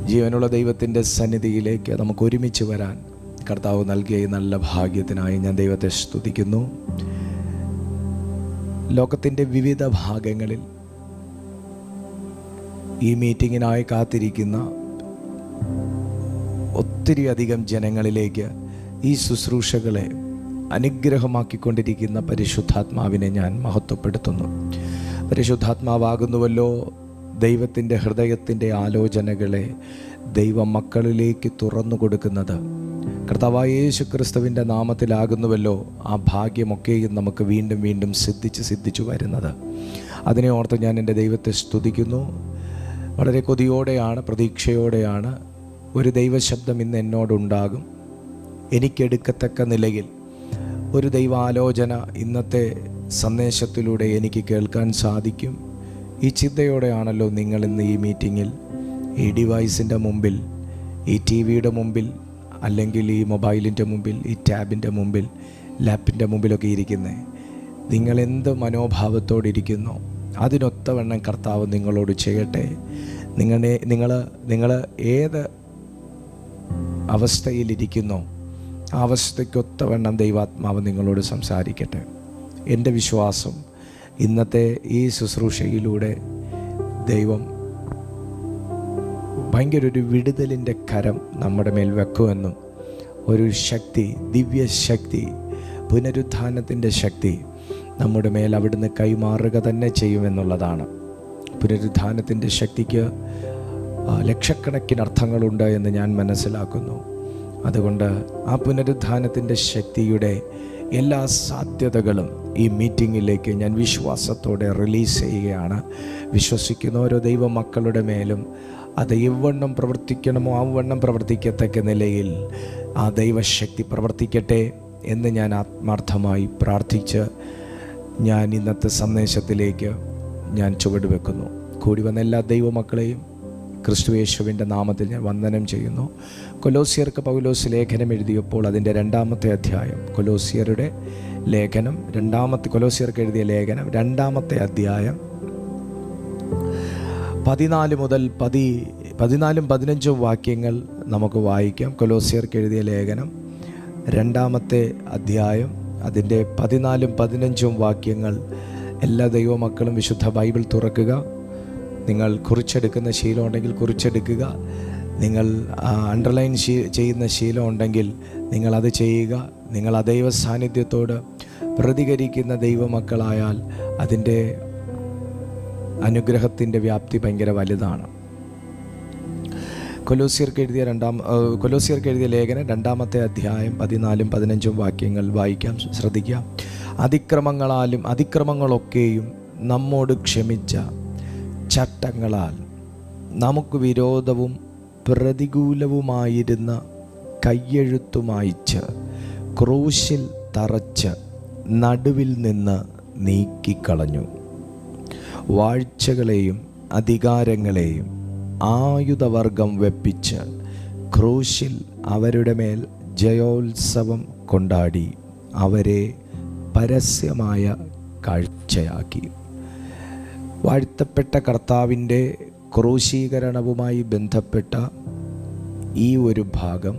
ജീവനുള്ള ദൈവത്തിൻ്റെ സന്നിധിയിലേക്ക് നമുക്ക് ഒരുമിച്ച് വരാൻ കർത്താവ് നൽകിയ ഈ നല്ല ഭാഗ്യത്തിനായി ഞാൻ ദൈവത്തെ സ്തുതിക്കുന്നു. ലോകത്തിൻ്റെ വിവിധ ഭാഗങ്ങളിൽ ഈ മീറ്റിങ്ങിനായി കാത്തിരിക്കുന്ന ഒത്തിരി അധികം ജനങ്ങളിലേക്ക് ഈ ശുശ്രൂഷകളെ അനുഗ്രഹമാക്കിക്കൊണ്ടിരിക്കുന്ന പരിശുദ്ധാത്മാവിനെ ഞാൻ മഹത്വപ്പെടുത്തുന്നു. പരിശുദ്ധാത്മാവാകുന്നുവല്ലോ ദൈവത്തിൻ്റെ ഹൃദയത്തിൻ്റെ ആലോചനകളെ ദൈവമക്കളിലേക്ക് തുറന്നു കൊടുക്കുന്നത്. കർത്താവായ യേശു ക്രിസ്തുവിൻ്റെ നാമത്തിലാകുന്നുവല്ലോ ആ ഭാഗ്യമൊക്കെയും നമുക്ക് വീണ്ടും വീണ്ടും സിദ്ധിച്ചു വരുന്നത്. അതിനെ ഓർത്ത് ഞാൻ എൻ്റെ ദൈവത്തെ സ്തുതിക്കുന്നു. വളരെ കൊതിയോടെയാണ്, പ്രതീക്ഷയോടെയാണ് ഒരു ദൈവശബ്ദം ഇന്ന് എന്നോടുണ്ടാകും. എനിക്കെടുക്കത്തക്ക നിലയിൽ ഒരു ദൈവാലോചന ഇന്നത്തെ സന്ദേശത്തിലൂടെ എനിക്ക് കേൾക്കാൻ സാധിക്കും. ഈ ചിന്തയോടെയാണല്ലോ നിങ്ങൾ ഇന്ന് ഈ മീറ്റിങ്ങിൽ ഈ ഡിവൈസിൻ്റെ മുമ്പിൽ, ഈ ടി വിയുടെ മുമ്പിൽ, അല്ലെങ്കിൽ ഈ മൊബൈലിൻ്റെ മുമ്പിൽ, ഈ ടാബിൻ്റെ മുമ്പിൽ, ലാപ്പിൻ്റെ മുമ്പിലൊക്കെ ഇരിക്കുന്നത്. നിങ്ങളെന്ത് മനോഭാവത്തോടിരിക്കുന്നോ അതിനൊത്തവണ്ണം കർത്താവ് നിങ്ങളോട് ചെയ്യട്ടെ. നിങ്ങൾ ഏത് അവസ്ഥയിലിരിക്കുന്നോ ആ അവസ്ഥയ്ക്കൊത്തവണ്ണം ദൈവാത്മാവ് നിങ്ങളോട് സംസാരിക്കട്ടെ. എൻ്റെ വിശ്വാസം ഇന്നത്തെ ഈ ശുശ്രൂഷയിലൂടെ ദൈവം ഭയങ്കര ഒരു വിടുതലിൻ്റെ കരം നമ്മുടെ മേൽ വെക്കുമെന്നും ഒരു ശക്തി, ദിവ്യശക്തി, പുനരുത്ഥാനത്തിൻ്റെ ശക്തി നമ്മുടെ മേൽ അവിടുന്ന് കൈമാറുക തന്നെ ചെയ്യുമെന്നുള്ളതാണ്. പുനരുത്ഥാനത്തിൻ്റെ ശക്തിക്ക് ലക്ഷക്കണക്കിന് അർത്ഥങ്ങളുണ്ട് എന്ന് ഞാൻ മനസ്സിലാക്കുന്നു. അതുകൊണ്ട് ആ പുനരുത്ഥാനത്തിൻ്റെ ശക്തിയുടെ എല്ലാ സാധ്യതകളും ഈ മീറ്റിങ്ങിലേക്ക് ഞാൻ വിശ്വാസത്തോടെ റിലീസ് ചെയ്യുകയാണ്. വിശ്വസിക്കുന്ന ഓരോ ദൈവമക്കളുടെ മേലും അത് എവണ്ണം പ്രവർത്തിക്കണമോ അവണ്ണം പ്രവർത്തിക്കത്തക്ക നിലയിൽ ആ ദൈവശക്തി പ്രവർത്തിക്കട്ടെ എന്ന് ഞാൻ ആത്മാർത്ഥമായി പ്രാർത്ഥിച്ച് ഞാൻ ഇന്നത്തെ സന്ദേശത്തിലേക്ക് ഞാൻ ചുവടുവെക്കുന്നു. കൂടി വന്ന എല്ലാ ദൈവമക്കളെയും ക്രിസ്തുയേശുവിൻ്റെ നാമത്തിൽ ഞാൻ വന്ദനം ചെയ്യുന്നു. കൊലോസ്യർക്ക് പൗലോസ് ലേഖനം എഴുതിയപ്പോൾ അതിൻ്റെ 2-ാമത്തെ അധ്യായം, കൊലോസ്യരുടെ ലേഖനം കൊലോസ്യർക്ക് എഴുതിയ ലേഖനം 2-ാമത്തെ അധ്യായം 14 മുതൽ 15 വാക്യങ്ങൾ നമുക്ക് വായിക്കാം. കൊലോസ്യർക്ക് എഴുതിയ ലേഖനം 2-ാമത്തെ അധ്യായം അതിൻ്റെ 14-15 വാക്യങ്ങൾ. എല്ലാ ദൈവമക്കളും വിശുദ്ധ ബൈബിൾ തുറക്കുക. നിങ്ങൾ കുറിച്ചെടുക്കുന്ന ശീലം ഉണ്ടെങ്കിൽ കുറിച്ചെടുക്കുക. നിങ്ങൾ അണ്ടർലൈൻ ചെയ്യുന്ന ശീലം ഉണ്ടെങ്കിൽ നിങ്ങളത് ചെയ്യുക. നിങ്ങൾ ആ ദൈവ സാന്നിധ്യത്തോട് പ്രതികരിക്കുന്ന ദൈവമക്കളായാൽ അതിൻ്റെ അനുഗ്രഹത്തിൻ്റെ വ്യാപ്തി ഭയങ്കര വലുതാണ്. കൊലോസ്യർക്ക് എഴുതിയ ലേഖനം 2-ാമത്തെ അധ്യായം 14-15 വാക്യങ്ങൾ വായിക്കാം, ശ്രദ്ധിക്കാം. അതിക്രമങ്ങളൊക്കെയും നമ്മോട് ക്ഷമിച്ച ചട്ടങ്ങളാൽ നമുക്ക് വിരോധവും പ്രതികൂലവുമായിരുന്ന കയ്യെഴുത്തു മായിച്ച് ക്രൂശിൽ തറച്ച് നടുവിൽ നിന്ന് നീക്കിക്കളഞ്ഞു. വാഴ്ചകളെയും അധികാരങ്ങളെയും ആയുധവർഗം വെപ്പിച്ച് ക്രൂശിൽ അവരുടെ മേൽ ജയോത്സവം കൊണ്ടാടി അവരെ പരസ്യമായ കാഴ്ചയാക്കി. വാഴ്ത്തപ്പെട്ട കർത്താവിൻ്റെ ക്രൂശീകരണവുമായി ബന്ധപ്പെട്ട ഈ ഒരു ഭാഗം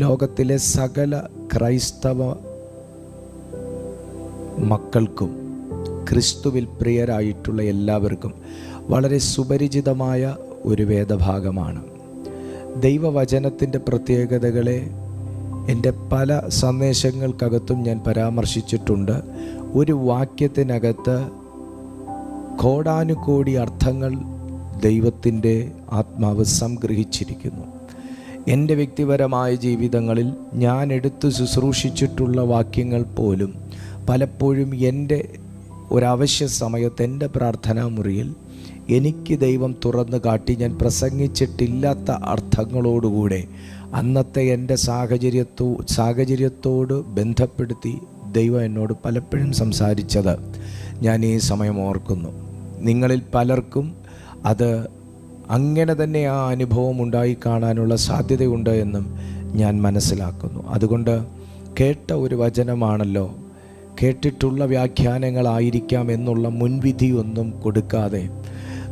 ലോകത്തിലെ സകല ക്രൈസ്തവ മക്കൾക്കും ക്രിസ്തുവിൽ പ്രിയരായിട്ടുള്ള എല്ലാവർക്കും വളരെ സുപരിചിതമായ ഒരു വേദഭാഗമാണ്. ദൈവവചനത്തിൻ്റെ പ്രത്യേകതകളെ എൻ്റെ പല സന്ദേശങ്ങൾക്കകത്തും ഞാൻ പരാമർശിച്ചിട്ടുണ്ട്. ഒരു വാക്യത്തിനകത്ത് കോടാനുകോടി അർത്ഥങ്ങൾ ദൈവത്തിൻ്റെ ആത്മാവ് സംഗ്രഹിച്ചിരിക്കുന്നു. എൻ്റെ വ്യക്തിപരമായ ജീവിതങ്ങളിൽ ഞാൻ എടുത്ത് ശുശ്രൂഷിച്ചിട്ടുള്ള വാക്യങ്ങൾ പോലും പലപ്പോഴും എൻ്റെ ഒരവശ്യ സമയത്ത് എൻ്റെ പ്രാർത്ഥനാ മുറിയിൽ എനിക്ക് ദൈവം തുറന്നു കാട്ടി ഞാൻ പ്രസംഗിച്ചിട്ടില്ലാത്ത അർത്ഥങ്ങളോടുകൂടെ അന്നത്തെ എൻ്റെ സാഹചര്യത്തോട് ബന്ധപ്പെടുത്തി ദൈവം എന്നോട് പലപ്പോഴും സംസാരിച്ചത് ഞാൻ ഈ സമയം ഓർക്കുന്നു. നിങ്ങളിൽ പലർക്കും അത് അങ്ങനെ തന്നെ ആ അനുഭവം ഉണ്ടായി കാണാനുള്ള സാധ്യതയുണ്ട് എന്നും ഞാൻ മനസ്സിലാക്കുന്നു. അതുകൊണ്ട് കേട്ട ഒരു വചനമാണല്ലോ, കേട്ടിട്ടുള്ള വ്യാഖ്യാനങ്ങളായിരിക്കാം എന്നുള്ള മുൻവിധിയൊന്നും കൊടുക്കാതെ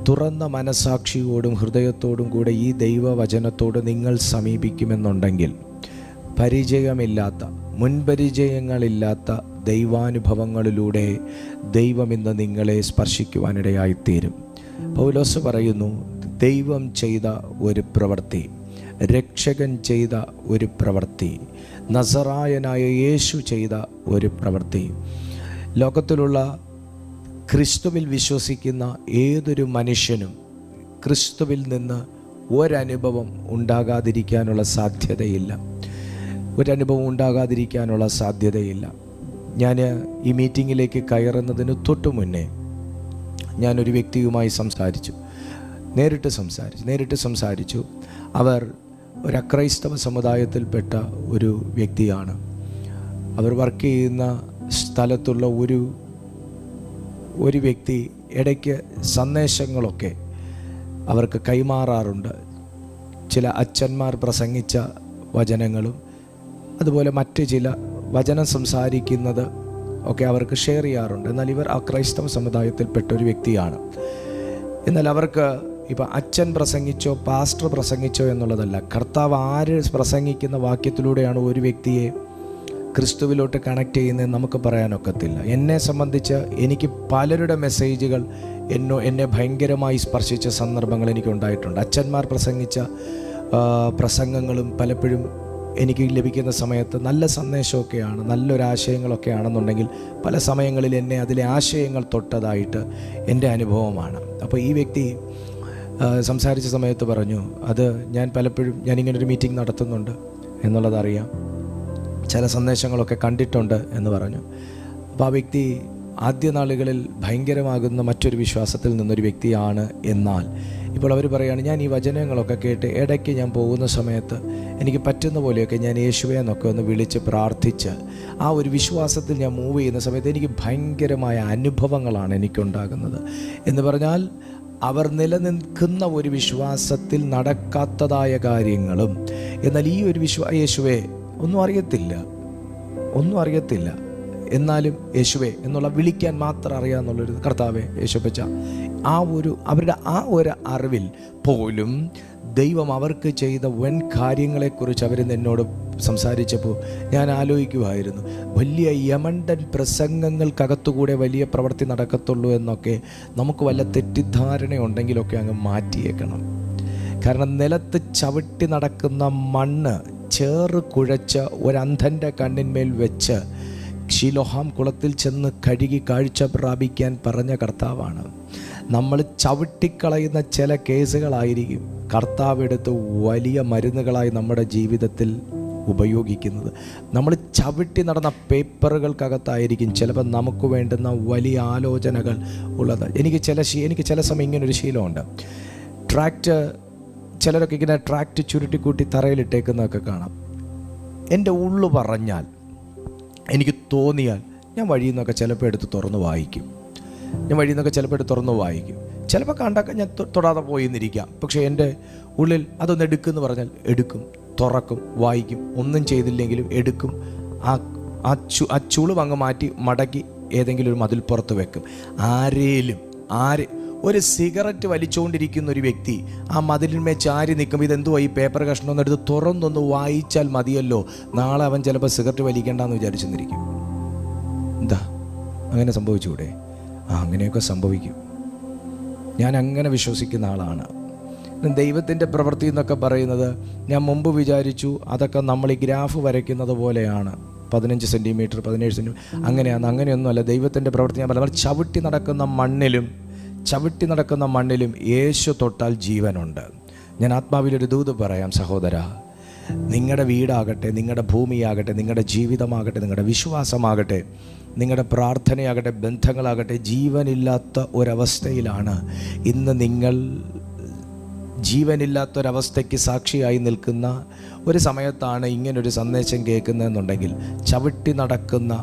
തുറന്ന മനസാക്ഷിയോടും ഹൃദയത്തോടും കൂടെ ഈ ദൈവവചനത്തോട് നിങ്ങൾ സമീപിക്കുമെന്നുണ്ടെങ്കിൽ പരിചയമില്ലാത്ത, മുൻപരിചയങ്ങളില്ലാത്ത ദൈവാനുഭവങ്ങളിലൂടെ ദൈവം ഇന്ന് നിങ്ങളെ സ്പർശിക്കുവാനിടയായിത്തീരും. പൗലോസ് പറയുന്നു, ദൈവം ചെയ്ത ഒരു പ്രവൃത്തി, രക്ഷകൻ ചെയ്ത ഒരു പ്രവൃത്തി, നസറായനായ യേശു ചെയ്ത ഒരു പ്രവൃത്തി, ലോകത്തിലുള്ള ക്രിസ്തുവിൽ വിശ്വസിക്കുന്ന ഏതൊരു മനുഷ്യനും ക്രിസ്തുവിൽ നിന്ന് ഒരനുഭവം ഉണ്ടാകാതിരിക്കാനുള്ള സാധ്യതയില്ല. ഒരനുഭവം ഉണ്ടാകാതിരിക്കാനുള്ള സാധ്യതയില്ല. ഞാൻ ഈ മീറ്റിങ്ങിലേക്ക് കയറുന്നതിന് തൊട്ടു മുന്നേ ഞാനൊരു വ്യക്തിയുമായി നേരിട്ട് സംസാരിച്ചു. അവർ ഒരു അക്രൈസ്തവ സമുദായത്തിൽപ്പെട്ട ഒരു വ്യക്തിയാണ്. അവർ വർക്ക് ചെയ്യുന്ന സ്ഥലത്തുള്ള ഒരു വ്യക്തി ഇടയ്ക്ക് സന്ദേശങ്ങളൊക്കെ അവർക്ക് കൈമാറാറുണ്ട്. ചില അച്ഛന്മാർ പ്രസംഗിച്ച വചനങ്ങളും അതുപോലെ മറ്റ് ചില വചനം സംസാരിക്കുന്നത് ഒക്കെ അവർക്ക് ഷെയർ ചെയ്യാറുണ്ട്. എന്നാൽ ഇവർ അക്രൈസ്തവ സമുദായത്തിൽപ്പെട്ട ഒരു വ്യക്തിയാണ്. എന്നാൽ അവർക്ക് ഇപ്പം അച്ഛൻ പ്രസംഗിച്ചോ പാസ്റ്റർ പ്രസംഗിച്ചോ എന്നുള്ളതല്ല, കർത്താവ് ആര് പ്രസംഗിക്കുന്ന വാക്യത്തിലൂടെയാണ് ഒരു വ്യക്തിയെ ക്രിസ്തുവിലോട്ട് കണക്ട് ചെയ്യുന്നത് നമുക്ക് പറയാനൊക്കത്തില്ല. എന്നെ സംബന്ധിച്ച് എനിക്ക് പലരുടെ മെസ്സേജുകൾ എന്നെ ഭയങ്കരമായി സ്പർശിച്ച സന്ദർഭങ്ങൾ എനിക്കുണ്ടായിട്ടുണ്ട്. അച്ഛന്മാർ പ്രസംഗിച്ച പ്രസംഗങ്ങളും പലപ്പോഴും എനിക്ക് ലഭിക്കുന്ന സമയത്ത് നല്ല സന്ദേശമൊക്കെയാണ്, നല്ലൊരാശയങ്ങളൊക്കെ ആണെന്നുണ്ടെങ്കിൽ പല സമയങ്ങളിൽ എന്നെ അതിലെ ആശയങ്ങൾ തൊട്ടതായിട്ട് എൻ്റെ അനുഭവമാണ്. അപ്പോൾ ഈ വ്യക്തി സംസാരിച്ച സമയത്ത് പറഞ്ഞു, അത് ഞാനിങ്ങനൊരു മീറ്റിംഗ് നടത്തുന്നുണ്ട് എന്നുള്ളതറിയാം, ചില സന്ദേശങ്ങളൊക്കെ കണ്ടിട്ടുണ്ട് എന്ന് പറഞ്ഞു. അപ്പോൾ ആ വ്യക്തി ആദ്യ നാളുകളിൽ ഭയങ്കരമാകുന്ന മറ്റൊരു വിശ്വാസത്തിൽ നിന്നൊരു വ്യക്തിയാണ്. എന്നാൽ ഇപ്പോൾ അവർ പറയുകയാണ്, ഞാൻ ഈ വചനങ്ങളൊക്കെ കേട്ട് ഇടയ്ക്ക് ഞാൻ പോകുന്ന സമയത്ത് എനിക്ക് പറ്റുന്ന പോലെയൊക്കെ ഞാൻ യേശുവെ എന്നൊക്കെ ഒന്ന് വിളിച്ച് പ്രാർത്ഥിച്ച് ആ ഒരു വിശ്വാസത്തിൽ ഞാൻ മൂവ് ചെയ്യുന്ന സമയത്ത് എനിക്ക് ഭയങ്കരമായ അനുഭവങ്ങളാണ് എനിക്കുണ്ടാകുന്നത്. എന്ന് പറഞ്ഞാൽ അവർ നിലനിൽക്കുന്ന ഒരു വിശ്വാസത്തിൽ നടക്കാത്തതായ കാര്യങ്ങളും, എന്നാൽ ഈ ഒരു യേശുവെ ഒന്നും അറിയത്തില്ല എന്നാലും യേശുവേ എന്നുള്ള വിളിക്കാൻ മാത്രം അറിയാമെന്നുള്ളൊരു കർത്താവെ യേശുപ്പച്ച അവരുടെ ആ ഒരു അറിവിൽ പോലും ദൈവം അവർക്ക് ചെയ്ത വൻ കാര്യങ്ങളെക്കുറിച്ച് അവർ എന്നോട് സംസാരിച്ചപ്പോൾ ഞാൻ ആലോചിക്കുമായിരുന്നു, വലിയ യമണ്ടൻ പ്രസംഗങ്ങൾക്കകത്തുകൂടെ വലിയ പ്രവൃത്തി നടക്കത്തുള്ളൂ എന്നൊക്കെ നമുക്ക് വല്ല തെറ്റിദ്ധാരണയുണ്ടെങ്കിലൊക്കെ അങ്ങ് മാറ്റിയേക്കണം. കാരണം നിലത്ത് ചവിട്ടി നടക്കുന്ന മണ്ണ് ചേറ് കുഴച്ച് ഒരന്ധൻ്റെ കണ്ണിന്മേൽ വെച്ച് ഷീലോഹാം കുളത്തിൽ ചെന്ന് കഴുകി കാഴ്ച പ്രാപിക്കാൻ പറഞ്ഞ കർത്താവാണ്. നമ്മൾ ചവിട്ടിക്കളയുന്ന ചില കേസുകളായിരിക്കും കർത്താവ് എടുത്ത് വലിയ മരുന്നുകളായി നമ്മുടെ ജീവിതത്തിൽ ഉപയോഗിക്കുന്നത്. നമ്മൾ ചവിട്ടി നടന്ന പേപ്പറുകൾക്കകത്തായിരിക്കും ചിലപ്പോൾ നമുക്ക് വേണ്ടുന്ന വലിയ ആലോചനകൾ ഉള്ളത്. എനിക്ക് ചില സമയം ഇങ്ങനൊരു ശീലമുണ്ട്. ചിലരൊക്കെ ഇങ്ങനെ ട്രാക്റ്റ് ചുരുട്ടിക്കൂട്ടി തറയിലിട്ടേക്കുന്നതൊക്കെ കാണാം. എൻ്റെ ഉള്ളു പറഞ്ഞാൽ, എനിക്ക് തോന്നിയാൽ ഞാൻ വഴിയിൽ നിന്നൊക്കെ ചിലപ്പോൾ എടുത്ത് തുറന്ന് വായിക്കും. ചിലപ്പോൾ കണ്ടൊക്കെ ഞാൻ തൊടാതെ പോയിന്നിരിക്കാം. പക്ഷേ എൻ്റെ ഉള്ളിൽ അതൊന്ന് എടുക്കുമെന്ന് പറഞ്ഞാൽ എടുക്കും, തുറക്കും, വായിക്കും. ഒന്നും ചെയ്തില്ലെങ്കിലും എടുക്കും. ആ ചുളിവ് അങ്ങ് മാറ്റി മടക്കി ഏതെങ്കിലും ഒരു മതിൽപ്പുറത്ത് വെക്കും. ഒരു സിഗരറ്റ് വലിച്ചുകൊണ്ടിരിക്കുന്ന ഒരു വ്യക്തി ആ മതിലിന്മേൽ ചാരി നിൽക്കുമ്പോൾ ഇതെന്തുവാ ഈ പേപ്പർ കഷ്ണമെന്ന് എടുത്ത് തുറന്നൊന്ന് വായിച്ചാൽ മതിയല്ലോ, നാളെ അവൻ ചിലപ്പോൾ സിഗരറ്റ് വലിക്കേണ്ടെന്ന് വിചാരിച്ചെന്നിരിക്കും. എന്താ അങ്ങനെ സംഭവിച്ചുകൂടെ? അങ്ങനെയൊക്കെ സംഭവിക്കും. ഞാൻ അങ്ങനെ വിശ്വസിക്കുന്ന ആളാണ്. ദൈവത്തിൻ്റെ പ്രവൃത്തി എന്നൊക്കെ പറയുന്നത് ഞാൻ മുമ്പ് വിചാരിച്ചു അതൊക്കെ നമ്മൾ ഈ ഗ്രാഫ് വരയ്ക്കുന്നത് പോലെയാണ്, 15 സെൻറ്റിമീറ്റർ 17 സെൻറ്റിമീറ്റർ അങ്ങനെയൊന്നുമല്ല. ദൈവത്തിൻ്റെ പ്രവൃത്തി ഞാൻ പറഞ്ഞാൽ ചവിട്ടി നടക്കുന്ന മണ്ണിലും യേശു തൊട്ടാൽ ജീവനുണ്ട്. ഞാൻ ആത്മാവിലൊരു ദൂത് പറയാം സഹോദര, നിങ്ങളുടെ വീടാകട്ടെ, നിങ്ങളുടെ ഭൂമിയാകട്ടെ, നിങ്ങളുടെ ജീവിതമാകട്ടെ, നിങ്ങളുടെ വിശ്വാസമാകട്ടെ, നിങ്ങളുടെ പ്രാർത്ഥനയാകട്ടെ, ബന്ധങ്ങളാകട്ടെ, ജീവനില്ലാത്ത ഒരവസ്ഥയിലാണ് ഇന്ന് നിങ്ങൾ. ജീവനില്ലാത്തൊരവസ്ഥയ്ക്ക് സാക്ഷിയായി നിൽക്കുന്ന ഒരു സമയത്താണ് ഇങ്ങനൊരു സന്ദേശം കേൾക്കുന്നതെന്നുണ്ടെങ്കിൽ, ചവിട്ടി നടക്കുന്ന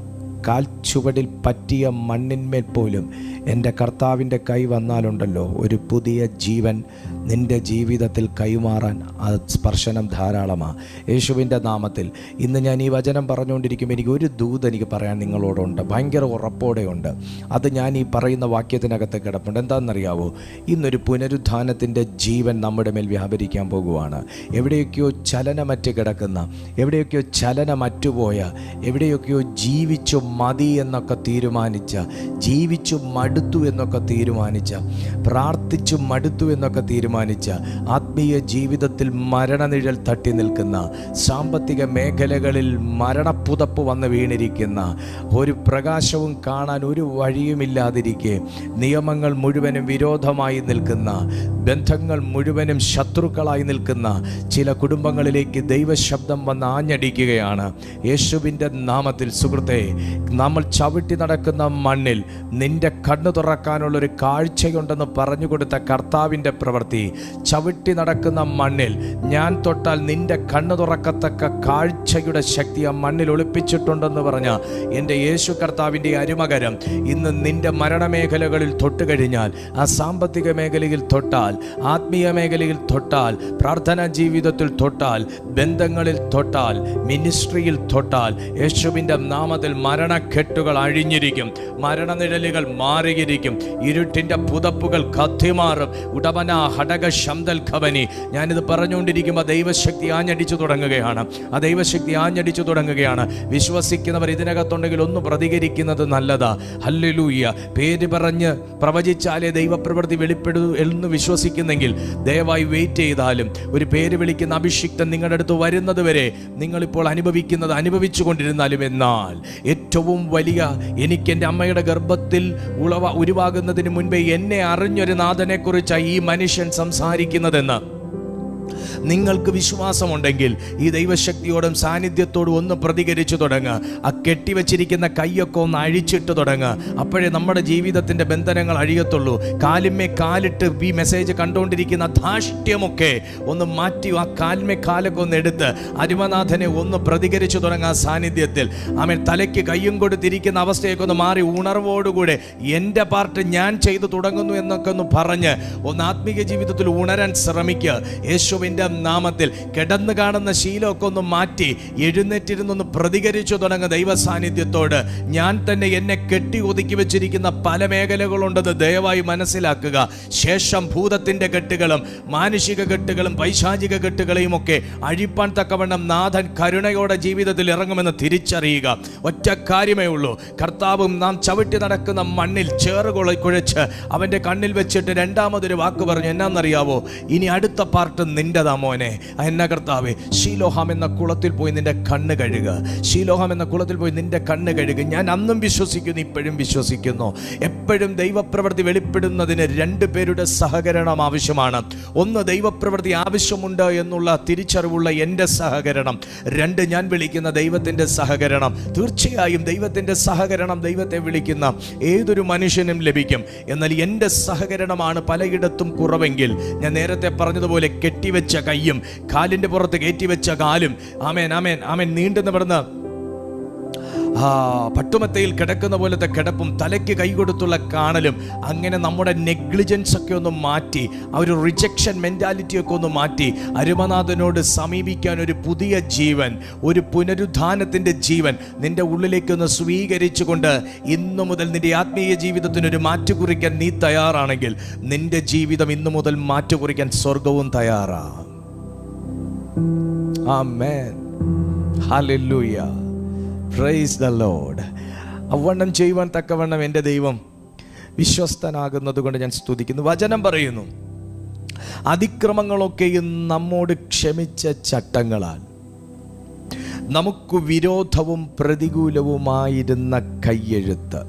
കാൽച്ചുവടിൽ പറ്റിയ മണ്ണിന്മേൽ പോലും എൻ്റെ കർത്താവിൻ്റെ കൈ വന്നാലുണ്ടല്ലോ, ഒരു പുതിയ ജീവൻ നിൻ്റെ ജീവിതത്തിൽ കൈമാറാൻ ആ സ്പർശനം ധാരാളമാണ്. യേശുവിൻ്റെ നാമത്തിൽ ഇന്ന് ഞാൻ ഈ വചനം പറഞ്ഞുകൊണ്ടിരിക്കുമ്പോൾ എനിക്ക് ഒരു ദൂത് എനിക്ക് പറയാൻ നിങ്ങളോടുണ്ട്, ഭയങ്കര ഉറപ്പോടെയുണ്ട്. അത് ഞാൻ ഈ പറയുന്ന വാക്യത്തിനകത്ത് കിടപ്പുണ്ട്. എന്താണെന്നറിയാവോ? ഇന്നൊരു പുനരുത്ഥാനത്തിൻ്റെ ജീവൻ നമ്മുടെ മേൽ വ്യാപരിക്കാൻ പോകുവാണ്. എവിടെയൊക്കെയോ ചലനമറ്റ് കിടക്കുന്ന, എവിടെയൊക്കെയോ ചലനമറ്റുപോയ, എവിടെയൊക്കെയോ ജീവിച്ചു മതി എന്നൊക്കെ തീരുമാനിച്ച, ജീവിച്ചു മടുത്തു എന്നൊക്കെ തീരുമാനിച്ച, പ്രാർത്ഥിച്ചു മടുത്തു എന്നൊക്കെ തീരുമാനിച്ച, ആത്മീയ ജീവിതത്തിൽ മരണനിഴൽ തട്ടി നിൽക്കുന്ന, സാമ്പത്തിക മേഖലകളിൽ മരണപ്പുതപ്പ് വന്ന് വീണിരിക്കുന്ന, ഒരു പ്രകാശവും കാണാൻ ഒരു വഴിയുമില്ലാതിരിക്കെ നിയമങ്ങൾ മുഴുവനും വിരോധമായി നിൽക്കുന്ന, ബന്ധങ്ങൾ മുഴുവനും ശത്രുക്കളായി നിൽക്കുന്ന ചില കുടുംബങ്ങളിലേക്ക് ദൈവശബ്ദം വന്ന് ആഞ്ഞടിക്കുകയാണ്. യേശുവിൻ്റെ നാമത്തിൽ സുഹൃത്തെ, നമ്മൾ ചവിട്ടി നടക്കുന്ന മണ്ണിൽ നിന്റെ കണ്ണു തുറക്കാനുള്ളൊരു കാഴ്ചയുണ്ടെന്ന് പറഞ്ഞു കൊടുത്ത കർത്താവിൻ്റെ പ്രവൃത്തി, ചവിട്ടി നടക്കുന്ന മണ്ണിൽ ഞാൻ തൊട്ടാൽ നിന്റെ കണ്ണു തുറക്കത്തക്ക കാഴ്ചയുടെ ശക്തി ആ മണ്ണിൽ ഒളിപ്പിച്ചിട്ടുണ്ടെന്ന് പറഞ്ഞ എൻ്റെ യേശു കർത്താവിൻ്റെ അരുമകരം ഇന്ന് നിന്റെ മരണമേഖലകളിൽ തൊട്ടുകഴിഞ്ഞാൽ, ആ സാമ്പത്തിക മേഖലയിൽ തൊട്ടാൽ, ആത്മീയ മേഖലയിൽ തൊട്ടാൽ, പ്രാർത്ഥനാ ജീവിതത്തിൽ തൊട്ടാൽ, ബന്ധങ്ങളിൽ തൊട്ടാൽ, മിനിസ്ട്രിയിൽ തൊട്ടാൽ, യേശുവിൻ്റെ നാമത്തിൽ മരണക്കെട്ടുകൾ അഴിഞ്ഞിരിക്കും, മരണനിഴലുകൾ മാറിയിരിക്കും, ഇരുട്ടിൻ്റെ പുതപ്പുകൾ കത്തിമാറും. ഉടമന ഹടക ശംദൽ ഖവനി. ഞാനിത് പറഞ്ഞുകൊണ്ടിരിക്കുമ്പോൾ ദൈവശക്തി ആഞ്ഞടിച്ചു തുടങ്ങുകയാണ്. ആ ദൈവശക്തി ആഞ്ഞടിച്ചു തുടങ്ങുകയാണ്. വിശ്വസിക്കുന്നവർ ഇതിനകത്തുണ്ടെങ്കിൽ ഒന്ന് പ്രതികരിക്കുന്നത് നല്ലതാ. ഹല്ലേലൂയ. പേര് പറഞ്ഞ് പ്രവചിച്ചാലേ ദൈവപ്രവൃത്തി വെളിപ്പെടൂ എന്ന് വിശ്വസിക്കുന്നെങ്കിൽ ദയവായി വെയിറ്റ് ചെയ്താലും, ഒരു പേര് വിളിക്കുന്ന അഭിഷിക്തൻ നിങ്ങളുടെ അടുത്ത് വരുന്നത് വരെ നിങ്ങളിപ്പോൾ അനുഭവിച്ചു കൊണ്ടിരുന്നാലും, എന്നാൽ ഏറ്റവും വലിയ, എനിക്ക് എൻ്റെ അമ്മയുടെ ഗർഭത്തിൽ ഉരുവാകുന്നതിന് മുൻപേ എന്നെ അറിഞ്ഞൊരു നാഥനെക്കുറിച്ചാണ് ഈ മനുഷ്യൻ സംസാരിക്കുന്നതെന്ന് നിങ്ങൾക്ക് വിശ്വാസമുണ്ടെങ്കിൽ ഈ ദൈവശക്തിയോടും സാന്നിധ്യത്തോടും ഒന്ന് പ്രതികരിച്ചു തുടങ്ങുക. ആ കെട്ടിവെച്ചിരിക്കുന്ന കൈയൊക്കെ ഒന്ന് അഴിച്ചിട്ട് തുടങ്ങുക. അപ്പോഴേ നമ്മുടെ ജീവിതത്തിൻ്റെ ബന്ധനങ്ങൾ അഴിയത്തുള്ളൂ. കാലിന്മേ കാലിട്ട് ഈ മെസ്സേജ് കണ്ടുകൊണ്ടിരിക്കുന്ന ധാഷ്ട്യമൊക്കെ ഒന്ന് മാറ്റി, ആ കാലിന്മേ കാലൊക്കെ ഒന്ന് എടുത്ത് അരുമനാഥനെ ഒന്ന് പ്രതികരിച്ചു തുടങ്ങുക. സാന്നിധ്യത്തിൽ ആമേൻ. തലയ്ക്ക് കയ്യും കൊടുത്തിരിക്കുന്ന അവസ്ഥയൊക്കെ ഒന്ന് മാറി ഉണർവോടുകൂടെ എൻ്റെ പാർട്ട് ഞാൻ ചെയ്തു തുടങ്ങുന്നു എന്നൊക്കെ ഒന്ന് പറഞ്ഞ് ഒന്ന് ആത്മീയ ജീവിതത്തിൽ ഉണരാൻ ശ്രമിക്കുക. യേശുവിൻ്റെ നാമത്തിൽ കിടന്നു കാണുന്ന ശീലമൊക്കെ ഒന്ന് മാറ്റി എഴുന്നേറ്റിരുന്നൊന്ന് പ്രതികരിച്ചു തുടങ്ങുക ദൈവ സാന്നിധ്യത്തോട്. ഞാൻ തന്നെ എന്നെ കെട്ടി ഒതുക്കി വെച്ചിരിക്കുന്ന പല മേഖലകളുണ്ടെന്ന് ദയവായി മനസ്സിലാക്കുക. ശേഷം ഭൂതത്തിൻ്റെ കെട്ടുകളും മാനുഷിക കെട്ടുകളും പൈശാചിക കെട്ടുകളെയും ഒക്കെ അഴിപ്പാൻ തക്കവണ്ണം നാഥൻ കരുണയോടെ ജീവിതത്തിൽ ഇറങ്ങുമെന്ന് തിരിച്ചറിയുക. ഒറ്റ കാര്യമേ ഉള്ളൂ. കർത്താവും നാം ചവിട്ടി നടക്കുന്ന മണ്ണിൽ കുഴച്ച് അവൻ്റെ കണ്ണിൽ വെച്ചിട്ട് രണ്ടാമതൊരു വാക്ക് പറഞ്ഞു. എന്നാന്നറിയാവോ? ഇനി അടുത്ത പാർട്ട് നിന്റെതാ മോനെ. എന്നാ കർത്താവേ? ശീലോഹാം എന്ന കുളത്തിൽ പോയി നിന്റെ കണ്ണ് കഴുകുക. ശീലോഹാം എന്ന കുളത്തിൽ പോയി നിന്റെ കണ്ണ് കഴുകുക. ഞാൻ അന്നും വിശ്വസിക്കുന്നു, ഇപ്പോഴും വിശ്വസിക്കുന്നു. എപ്പോഴും ദൈവപ്രവൃത്തി വെളിപ്പെടുന്നതിന് രണ്ട് പേരുടെ സഹകരണം ആവശ്യമാണ്. ഒന്ന്, ദൈവപ്രവൃത്തി ആവശ്യമുണ്ട് എന്നുള്ള തിരിച്ചറിവുള്ള എൻ്റെ സഹകരണം. രണ്ട്, ഞാൻ വിളിക്കുന്ന ദൈവത്തിൻ്റെ സഹകരണം. തീർച്ചയായും ദൈവത്തിൻ്റെ സഹകരണം ദൈവത്തെ വിളിക്കുന്ന ഏതൊരു മനുഷ്യനും ലഭിക്കും. എന്നാൽ എൻ്റെ സഹകരണമാണ് പലയിടത്തും കുറവെങ്കിൽ, ഞാൻ നേരത്തെ പറഞ്ഞതുപോലെ കെട്ടിവെച്ച കയ്യും കാലിൻ്റെ പുറത്ത് കയറ്റിവെച്ച കാലും, ആമേൻ ആമേൻ ആമേൻ, നീണ്ടു നിവർന്ന് പട്ടുമത്തയിൽ കിടക്കുന്ന പോലത്തെ കിടപ്പും തലയ്ക്ക് കൈ കൊടുത്തുള്ള കാണലും, അങ്ങനെ നമ്മുടെ നെഗ്ലിജൻസ് ഒക്കെ ഒന്ന് മാറ്റി, ആ ഒരു റിജക്ഷൻ മെൻറ്റാലിറ്റിയൊക്കെ ഒന്ന് മാറ്റി അരുമനാഥനോട് സമീപിക്കാൻ ഒരു പുതിയ ജീവൻ, ഒരു പുനരുദ്ധാനത്തിൻ്റെ ജീവൻ നിന്റെ ഉള്ളിലേക്കൊന്ന് സ്വീകരിച്ചുകൊണ്ട് ഇന്നു മുതൽ നിന്റെ ആത്മീയ ജീവിതത്തിനൊരു മാറ്റുകുറിക്കാൻ നീ തയ്യാറാണെങ്കിൽ നിന്റെ ജീവിതം ഇന്നു മുതൽ മാറ്റുകുറിക്കാൻ സ്വർഗവും തയ്യാറാണ്. ആമേൻ. ഹല്ലേലൂയ. Praise the Lord. അവണ്ണം ചെയ്യുവാൻ തക്കവണ്ണം എൻ്റെ ദൈവം വിശ്വസ്തനാകുന്നത് കൊണ്ട് ഞാൻ സ്തുതിക്കുന്നു. വചനം പറയുന്നു, അതിക്രമങ്ങളൊക്കെയും നമ്മോട് ക്ഷമിച്ച ചട്ടങ്ങളാൽ നമുക്ക് വിരോധവും പ്രതികൂലവുമായിരുന്ന കയ്യെഴുത്ത്.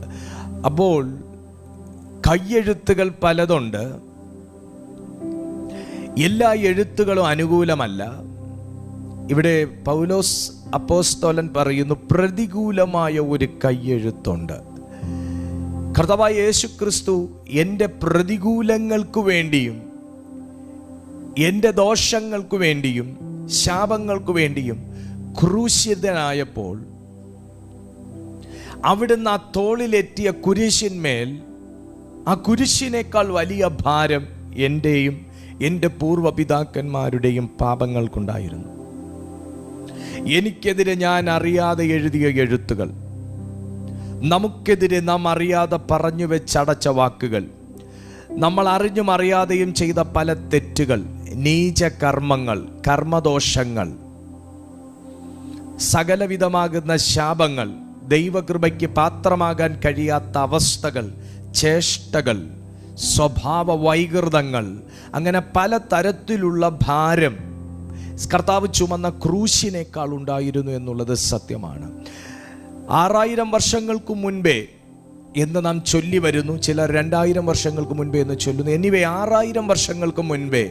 അപ്പോൾ കയ്യെഴുത്തുകൾ പലതുണ്ട്. എല്ലാ എഴുത്തുകളും അനുകൂലമല്ല. ഇവിടെ പൗലോസ് അപ്പോസ്തലൻ പറയുന്നു, പ്രതികൂലമായ ഒരു കയ്യെഴുത്തുണ്ട്. കർത്താവായ യേശു ക്രിസ്തു എൻ്റെ പ്രതികൂലങ്ങൾക്ക് വേണ്ടിയും എൻ്റെ ദോഷങ്ങൾക്ക് വേണ്ടിയും ശാപങ്ങൾക്ക് വേണ്ടിയും ക്രൂശിതനായപ്പോൾ അവിടുന്ന് ആ തോളിലെത്തിയ കുരിശിന്മേൽ ആ കുരിശിനേക്കാൾ വലിയ ഭാരം എൻ്റെയും എൻ്റെ പൂർവ്വപിതാക്കന്മാരുടെയും പാപങ്ങൾക്കുണ്ടായിരുന്നു. എനിക്കെതിരെ ഞാൻ അറിയാതെ എഴുതിയ എഴുത്തുകൾ, നമുക്കെതിരെ നാം അറിയാതെ പറഞ്ഞു വെച്ചടച്ച വാക്കുകൾ, നമ്മൾ അറിഞ്ഞും അറിയാതെയും ചെയ്ത പല തെറ്റുകൾ, നീചകർമ്മങ്ങൾ, കർമ്മദോഷങ്ങൾ, സകലവിധമാകുന്ന ശാപങ്ങൾ, ദൈവകൃപയ്ക്ക് പാത്രമാകാൻ കഴിയാത്ത അവസ്ഥകൾ, ചേഷ്ടകൾ, സ്വഭാവ വൈകൃതങ്ങൾ, അങ്ങനെ പല തരത്തിലുള്ള ഭാരം കർത്താവ് ചുമന്ന ക്രൂശിനേക്കാൾ ഉണ്ടായിരുന്നു എന്നുള്ളത് സത്യമാണ്. 6000 വർഷങ്ങൾക്ക് മുൻപേ എന്ന് നാം ചൊല്ലി വരുന്നു, ചിലർ 2000 വർഷങ്ങൾക്ക് മുൻപേ എന്ന് ചൊല്ലുന്നു. എനിവേ 6000 വർഷങ്ങൾക്ക് മുൻപേ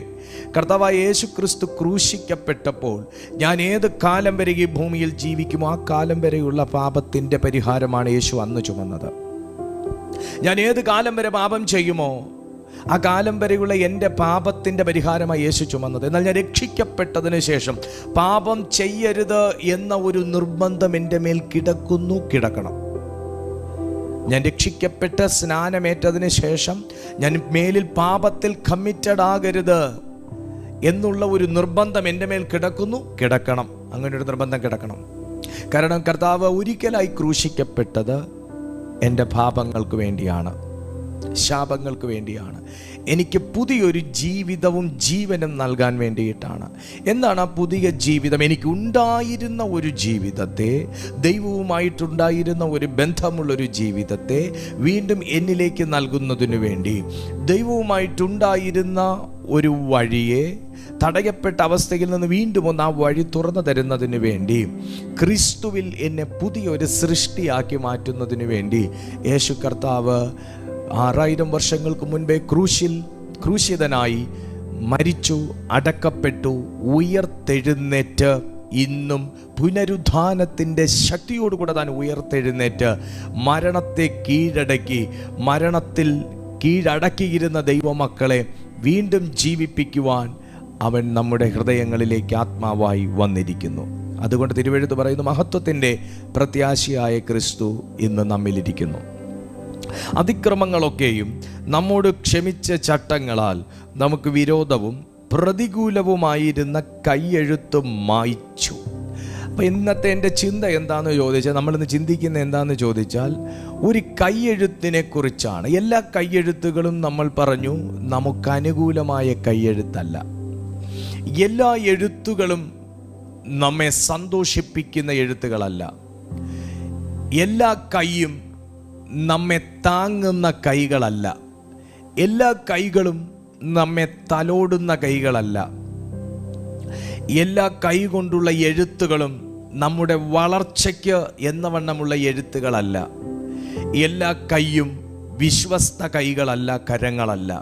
കർത്താവായ യേശു ക്രിസ്തു ക്രൂശിക്കപ്പെട്ടപ്പോൾ ഞാൻ ഏത് കാലം വരെ ഈ ഭൂമിയിൽ ജീവിക്കുമോ ആ കാലം വരെയുള്ള പാപത്തിൻ്റെ പരിഹാരമാണ് യേശു അന്ന് ചുമന്നത്. ഞാൻ ഏത് കാലം വരെ പാപം ചെയ്യുമോ ആ കാലം വരെയുള്ള എൻ്റെ പാപത്തിൻ്റെ പരിഹാരമായി യേശു ചുമന്നത്. എന്നാൽ ഞാൻ രക്ഷിക്കപ്പെട്ടതിന് ശേഷം പാപം ചെയ്യരുത് എന്ന ഒരു നിർബന്ധം എൻ്റെ മേൽ കിടക്കണം. ഞാൻ രക്ഷിക്കപ്പെട്ട് സ്നാനമേറ്റതിന് ശേഷം ഞാൻ മേലിൽ പാപത്തിൽ കമ്മിറ്റഡ് ആകരുത് എന്നുള്ള ഒരു നിർബന്ധം എൻ്റെ മേൽ കിടക്കണം. അങ്ങനെ ഒരു നിർബന്ധം കിടക്കണം. കാരണം കർത്താവ് ഒരിക്കലായി ക്രൂശിക്കപ്പെട്ടത് എൻ്റെ പാപങ്ങൾക്ക് വേണ്ടിയാണ്, ശാപങ്ങൾക്ക് വേണ്ടിയാണ്, എനിക്ക് പുതിയൊരു ജീവിതവും ജീവനും നൽകാൻ വേണ്ടിയിട്ടാണ്. എന്താണ് ആ പുതിയ ജീവിതം? എനിക്കുണ്ടായിരുന്ന ഒരു ജീവിതത്തെ, ദൈവവുമായിട്ടുണ്ടായിരുന്ന ഒരു ബന്ധമുള്ളൊരു ജീവിതത്തെ വീണ്ടും എന്നിലേക്ക് നൽകുന്നതിനു വേണ്ടി, ദൈവവുമായിട്ടുണ്ടായിരുന്ന ഒരു വഴിയെ തടയപ്പെട്ട അവസ്ഥയിൽ നിന്ന് വീണ്ടും ഒന്ന് ആ വഴി തുറന്നു തരുന്നതിന് വേണ്ടി, ക്രിസ്തുവിൽ എന്നെ പുതിയൊരു സൃഷ്ടിയാക്കി മാറ്റുന്നതിന് വേണ്ടി യേശു കർത്താവ് 6000 വർഷങ്ങൾക്ക് മുൻപേ ക്രൂശിതനായി മരിച്ചു, അടക്കപ്പെട്ടു, ഉയർത്തെഴുന്നേറ്റ് ഇന്നും പുനരുദ്ധാനത്തിൻ്റെ ശക്തിയോടുകൂടെ താൻ ഉയർത്തെഴുന്നേറ്റ് മരണത്തെ കീഴടക്കി, മരണത്തിൽ കീഴടക്കിയിരുന്ന ദൈവമക്കളെ വീണ്ടും ജീവിപ്പിക്കുവാൻ അവൻ നമ്മുടെ ഹൃദയങ്ങളിലേക്ക് ആത്മാവായി വന്നിരിക്കുന്നു. അതുകൊണ്ട് തിരുവെഴുത്ത് പറയുന്നു, മഹത്വത്തിൻ്റെ പ്രത്യാശയായ ക്രിസ്തു ഇന്ന് നമ്മിലിരിക്കുന്നു. അതിക്രമങ്ങളൊക്കെയും നമ്മോട് ക്ഷമിച്ച ചട്ടങ്ങളാൽ നമുക്ക് വിരോധവും പ്രതികൂലവുമായിരുന്ന കൈയെഴുത്ത് മായ്ച്ചു. അപ്പം ഇന്നത്തെ എൻ്റെ ചിന്ത എന്താണെന്ന് ചോദിച്ചാൽ, നമ്മളിന്ന് ചിന്തിക്കുന്ന എന്താണെന്ന് ചോദിച്ചാൽ, ഒരു കൈയെഴുത്തിനെ കുറിച്ചാണ്. എല്ലാ കൈയെഴുത്തുകളും നമ്മൾ പറഞ്ഞു നമുക്ക് അനുകൂലമായ കൈയെഴുത്തല്ല. എല്ലാ എഴുത്തുകളും നമ്മെ സന്തോഷിപ്പിക്കുന്ന എഴുത്തുകളല്ല. എല്ലാ കൈയും നമ്മെ താങ്ങുന്ന കൈകളല്ല. എല്ലാ കൈകളും നമ്മെ തലോടുന്ന കൈകളല്ല. എല്ലാ കൈ കൊണ്ടുള്ള എഴുത്തുകളും നമ്മുടെ വളർച്ചയ്ക്ക് എന്നവണ്ണമുള്ള എഴുത്തുകളല്ല. എല്ലാ കൈയും വിശ്വസ്ത കൈകളല്ല, കരങ്ങളല്ല.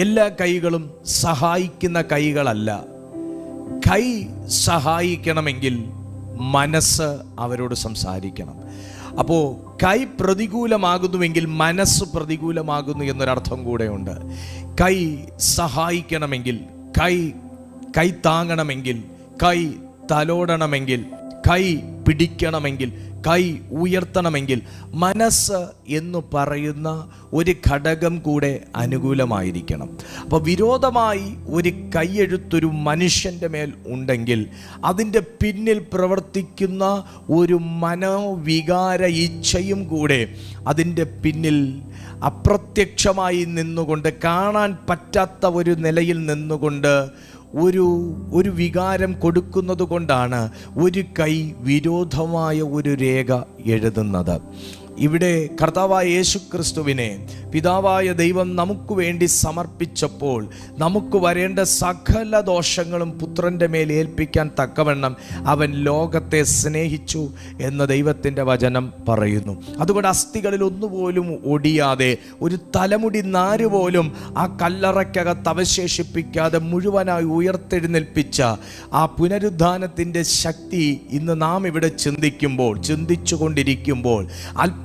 എല്ലാ കൈകളും സഹായിക്കുന്ന കൈകളല്ല. കൈ സഹായിക്കണമെങ്കിൽ മനസ്സ് അവരോട് സംസാരിക്കണം. അപ്പോൾ കൈ പ്രതികൂലമാകുന്നുവെങ്കിൽ മനസ്സ് പ്രതികൂലമാകുന്നു എന്നൊരർത്ഥം കൂടെയുണ്ട്. കൈ സഹായിക്കണമെങ്കിൽ, കൈ താങ്ങണമെങ്കിൽ, കൈ തലോടണമെങ്കിൽ, കൈ പിടിക്കണമെങ്കിൽ, കൈ ഉയർത്തണമെങ്കിൽ മനസ്സ് എന്ന് പറയുന്ന ഒരു ഘടകം കൂടെ അനുകൂലമായിരിക്കണം. അപ്പോൾ വിരോധമായി ഒരു കൈയെഴുത്തൊരു മനുഷ്യൻ്റെ മേൽ ഉണ്ടെങ്കിൽ അതിൻ്റെ പിന്നിൽ പ്രവർത്തിക്കുന്ന ഒരു മനോവികാര ഇച്ഛയും കൂടെ അതിൻ്റെ പിന്നിൽ അപ്രത്യക്ഷമായി നിന്നുകൊണ്ട്, കാണാൻ പറ്റാത്ത ഒരു നിലയിൽ നിന്നുകൊണ്ട് ഒരു വികാരം കൊടുക്കുന്നത് കൊണ്ടാണ് ഒരു കൈ വിരോധമായ ഒരു രേഖ എഴുതുന്നത്. ഇവിടെ കർത്താവായ യേശു ക്രിസ്തുവിനെ പിതാവായ ദൈവം നമുക്ക് വേണ്ടി സമർപ്പിച്ചപ്പോൾ നമുക്ക് വരേണ്ട സകല ദോഷങ്ങളും പുത്രൻ്റെ മേൽ ഏൽപ്പിക്കാൻ തക്കവണ്ണം അവൻ ലോകത്തെ സ്നേഹിച്ചു എന്ന് ദൈവത്തിൻ്റെ വചനം പറയുന്നു. അതുകൊണ്ട് അസ്ഥികളിൽ ഒന്നുപോലും ഒടിയാതെ, ഒരു തലമുടി നാര് പോലും ആ കല്ലറയ്ക്കകത്ത് അവശേഷിപ്പിക്കാതെ മുഴുവനായി ഉയർത്തെഴുന്നേൽപ്പിച്ച ആ പുനരുദ്ധാനത്തിൻ്റെ ശക്തി ഇന്ന് നാം ഇവിടെ ചിന്തിച്ചു കൊണ്ടിരിക്കുമ്പോൾ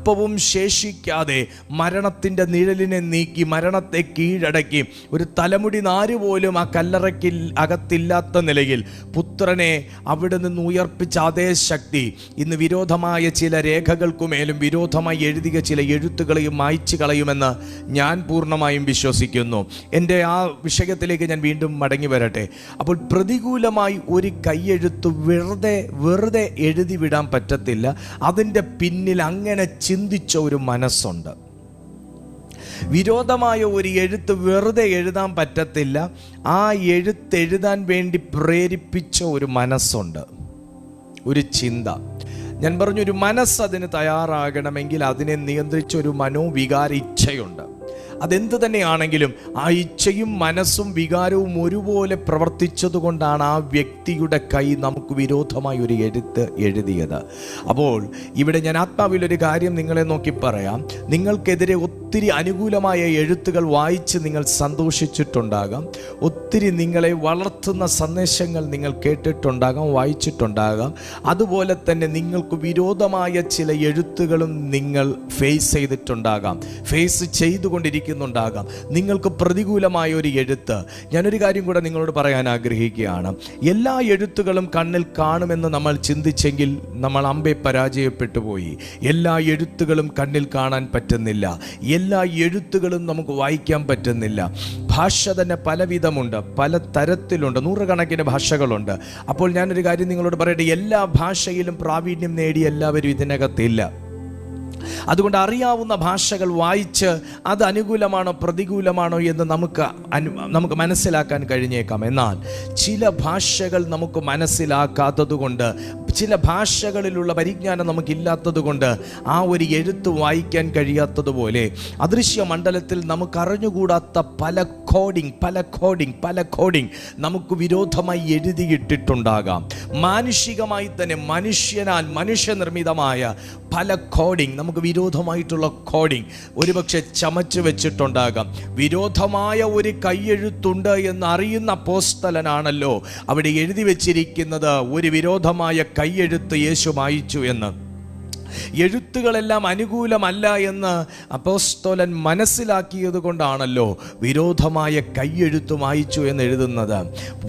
ഒരല്പവും ശേഷിക്കാതെ മരണത്തിൻ്റെ നിഴലിനെ നീക്കി മരണത്തെ കീഴടക്കി ഒരു തലമുടി നാര് പോലും ആ കല്ലറയ്ക്ക് അകത്തില്ലാത്ത നിലയിൽ പുത്രനെ അവിടെ നിന്ന് ഉയർപ്പിച്ച അതേ ശക്തി ഇന്ന് വിരോധമായ ചില രേഖകൾക്കുമേലും വിരോധമായി എഴുതിയ ചില എഴുത്തുകളെയും മായ്ച്ചു കളയുമെന്ന് ഞാൻ പൂർണ്ണമായും വിശ്വസിക്കുന്നു. എൻ്റെ ആ വിഷയത്തിലേക്ക് ഞാൻ വീണ്ടും മടങ്ങി വരട്ടെ. അപ്പോൾ പ്രതികൂലമായി ഒരു കൈയെഴുത്ത് വെറുതെ എഴുതി വിടാൻ പറ്റത്തില്ല. അതിൻ്റെ പിന്നിൽ അങ്ങനെ ചിന്തിച്ച ഒരു മനസ്സുണ്ട്. വിരോധമായ ഒരു എഴുത്ത് വെറുതെ എഴുതാൻ പറ്റത്തില്ല. ആ എഴുത്തെഴുതാൻ വേണ്ടി പ്രേരിപ്പിച്ച ഒരു മനസ്സുണ്ട്, ഒരു ചിന്ത. ഞാൻ പറഞ്ഞു, ഒരു മനസ്സ് അതിന് തയ്യാറാകണമെങ്കിൽ അതിനെ നിയന്ത്രിച്ച ഒരു മനോവികാര ഇച്ഛയുണ്ട്. അതെന്ത് തന്നെയാണെങ്കിലും ആ ഇച്ഛയും മനസ്സും വികാരവും ഒരുപോലെ പ്രവർത്തിച്ചതുകൊണ്ടാണ് ആ വ്യക്തിയുടെ കൈ നമുക്ക് വിരോധമായി ഒരു എഴുത്ത് എഴുതിയത്. അപ്പോൾ ഇവിടെ ഞാൻ ആത്മാവിലൊരു കാര്യം നിങ്ങളെ നോക്കി പറയാം. നിങ്ങൾക്കെതിരെ ഒത്തിരി അനുകൂലമായ എഴുത്തുകൾ വായിച്ച് നിങ്ങൾ സന്തോഷിച്ചിട്ടുണ്ടാകാം. ഒത്തിരി നിങ്ങളെ വളർത്തുന്ന സന്ദേശങ്ങൾ നിങ്ങൾ കേട്ടിട്ടുണ്ടാകാം, വായിച്ചിട്ടുണ്ടാകാം. അതുപോലെ തന്നെ നിങ്ങൾക്ക് വിരോധമായ ചില എഴുത്തുകളും നിങ്ങൾ ഫേസ് ചെയ്തിട്ടുണ്ടാകാം, ഫേസ് ചെയ്തുകൊണ്ടിരിക്കുന്നുണ്ടാകാം. നിങ്ങൾക്ക് പ്രതികൂലമായ ഒരു എഴുത്ത്. ഞാനൊരു കാര്യം കൂടെ നിങ്ങളോട് പറയാൻ ആഗ്രഹിക്കുകയാണ്. എല്ലാ എഴുത്തുകളും കണ്ണിൽ കാണുമെന്ന് നമ്മൾ ചിന്തിച്ചെങ്കിൽ നമ്മൾ അമ്പെ പരാജയപ്പെട്ടു പോയി. എല്ലാ എഴുത്തുകളും കണ്ണിൽ കാണാൻ പറ്റുന്നില്ല. എല്ലാ എഴുത്തുകളും നമുക്ക് വായിക്കാൻ പറ്റുന്നില്ല. ഭാഷ തന്നെ പലവിധമുണ്ട്, പല തരത്തിലുണ്ട്, നൂറുകണക്കിന് ഭാഷകളുണ്ട്. അപ്പോൾ ഞാനൊരു കാര്യം നിങ്ങളോട് പറയട്ടെ, എല്ലാ ഭാഷയിലും പ്രാവീണ്യം നേടി എല്ലാവരും ഇതിനകത്തില്ല. അതുകൊണ്ട് അറിയാവുന്ന ഭാഷകൾ വായിച്ച് അത് അനുകൂലമാണോ പ്രതികൂലമാണോ എന്ന് നമുക്ക് മനസ്സിലാക്കാൻ കഴിഞ്ഞേക്കാം. എന്നാൽ ചില ഭാഷകൾ നമുക്ക് മനസ്സിലാക്കാത്തതുകൊണ്ട്, ചില ഭാഷകളിലുള്ള പരിജ്ഞാനം നമുക്കില്ലാത്തതുകൊണ്ട് ആ ഒരു എഴുത്ത് വായിക്കാൻ കഴിയാത്തതുപോലെ അദൃശ്യ മണ്ഡലത്തിൽ നമുക്ക് അറിഞ്ഞുകൂടാത്ത പല കോഡിങ് നമുക്ക് വിരോധമായി എഴുതിയിട്ടിട്ടുണ്ടാകാം. മാനുഷികമായി തന്നെ മനുഷ്യനിർമ്മിതമായ പല കോഡിങ്, നമുക്ക് വിരോധമായിട്ടുള്ള കോഡിങ് ഒരുപക്ഷെ ചമച്ചു വെച്ചിട്ടുണ്ടാകാം. വിരോധമായ ഒരു കൈയെഴുത്തുണ്ട് എന്നറിയുന്ന അപ്പോസ്തലനാണല്ലോ അവിടെ എഴുതി വെച്ചിരിക്കുന്നത്, ഒരു വിരോധമായ കൈയെഴുത്ത് യേശു മായിച്ചു എന്ന്. എഴുത്തുകളെല്ലാം അനുകൂലമല്ല എന്ന് അപ്പോസ്തലൻ മനസ്സിലാക്കിയത് കൊണ്ടാണല്ലോ വിരോധമായ കൈയെഴുത്ത് മായിച്ചു എന്ന് എഴുതുന്നത്.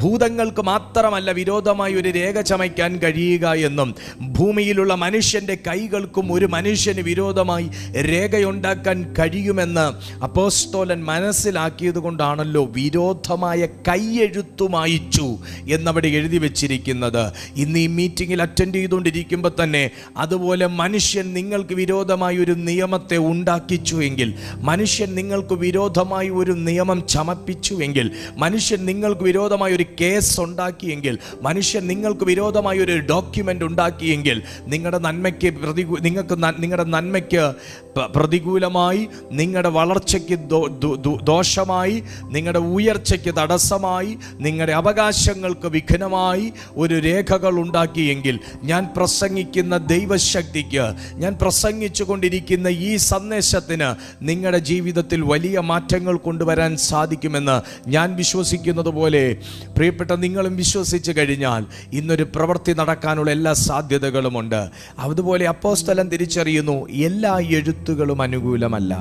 ഭൂതങ്ങൾക്ക് മാത്രമല്ല വിരോധമായി ഒരു രേഖ ചമയ്ക്കാൻ കഴിയുക എന്നും ഭൂമിയിലുള്ള മനുഷ്യൻ്റെ കൈകൾക്കും ഒരു മനുഷ്യന് വിരോധമായി രേഖയുണ്ടാക്കാൻ കഴിയുമെന്ന് അപ്പോസ്തലൻ മനസ്സിലാക്കിയത് കൊണ്ടാണല്ലോ വിരോധമായ കൈയെഴുത്ത് മായിച്ചു എന്നവിടെ എഴുതി വെച്ചിരിക്കുന്നത്. ഇന്ന് ഈ മീറ്റിങ്ങിൽ അറ്റൻഡ് ചെയ്തുകൊണ്ടിരിക്കുമ്പോൾ തന്നെ അതുപോലെ മനുഷ്യൻ നിങ്ങൾക്ക് വിരോധമായി ഒരു നിയമത്തെ ഉണ്ടാക്കിച്ചുവെങ്കിൽ, മനുഷ്യൻ നിങ്ങൾക്ക് വിരോധമായി ഒരു നിയമം ചമപ്പിച്ചുവെങ്കിൽ, മനുഷ്യൻ നിങ്ങൾക്ക് വിരോധമായി ഒരു കേസ് ഉണ്ടാക്കിയെങ്കിൽ, മനുഷ്യൻ നിങ്ങൾക്ക് വിരോധമായി ഒരു ഡോക്യുമെൻ്റ് ഉണ്ടാക്കിയെങ്കിൽ, നിങ്ങളുടെ നന്മയ്ക്ക് പ്രതികൂലമായി, നിങ്ങളുടെ വളർച്ചയ്ക്ക് ദോഷമായി, നിങ്ങളുടെ ഉയർച്ചയ്ക്ക് തടസ്സമായി, നിങ്ങളുടെ അവകാശങ്ങൾക്ക് വിഘ്നമായി ഒരു രേഖകൾ ഉണ്ടാക്കിയെങ്കിൽ, ഞാൻ പ്രസംഗിക്കുന്ന ദൈവശക്തിക്ക്, ഞാൻ പ്രസംഗിച്ചു കൊണ്ടിരിക്കുന്ന ഈ സന്ദേശത്തിന് നിങ്ങളുടെ ജീവിതത്തിൽ വലിയ മാറ്റങ്ങൾ കൊണ്ടുവരാൻ സാധിക്കുമെന്ന് ഞാൻ വിശ്വസിക്കുന്നത് പോലെ പ്രിയപ്പെട്ട നിങ്ങളും വിശ്വസിച്ചു കഴിഞ്ഞാൽ ഇന്നൊരു പ്രവൃത്തി നടക്കാനുള്ള എല്ലാ സാധ്യതകളുമുണ്ട്. അതുപോലെ അപ്പോസ്തലൻ തിരിച്ചറിയുന്നു, എല്ലാ എഴുത്തുകളും അനുകൂലമല്ല,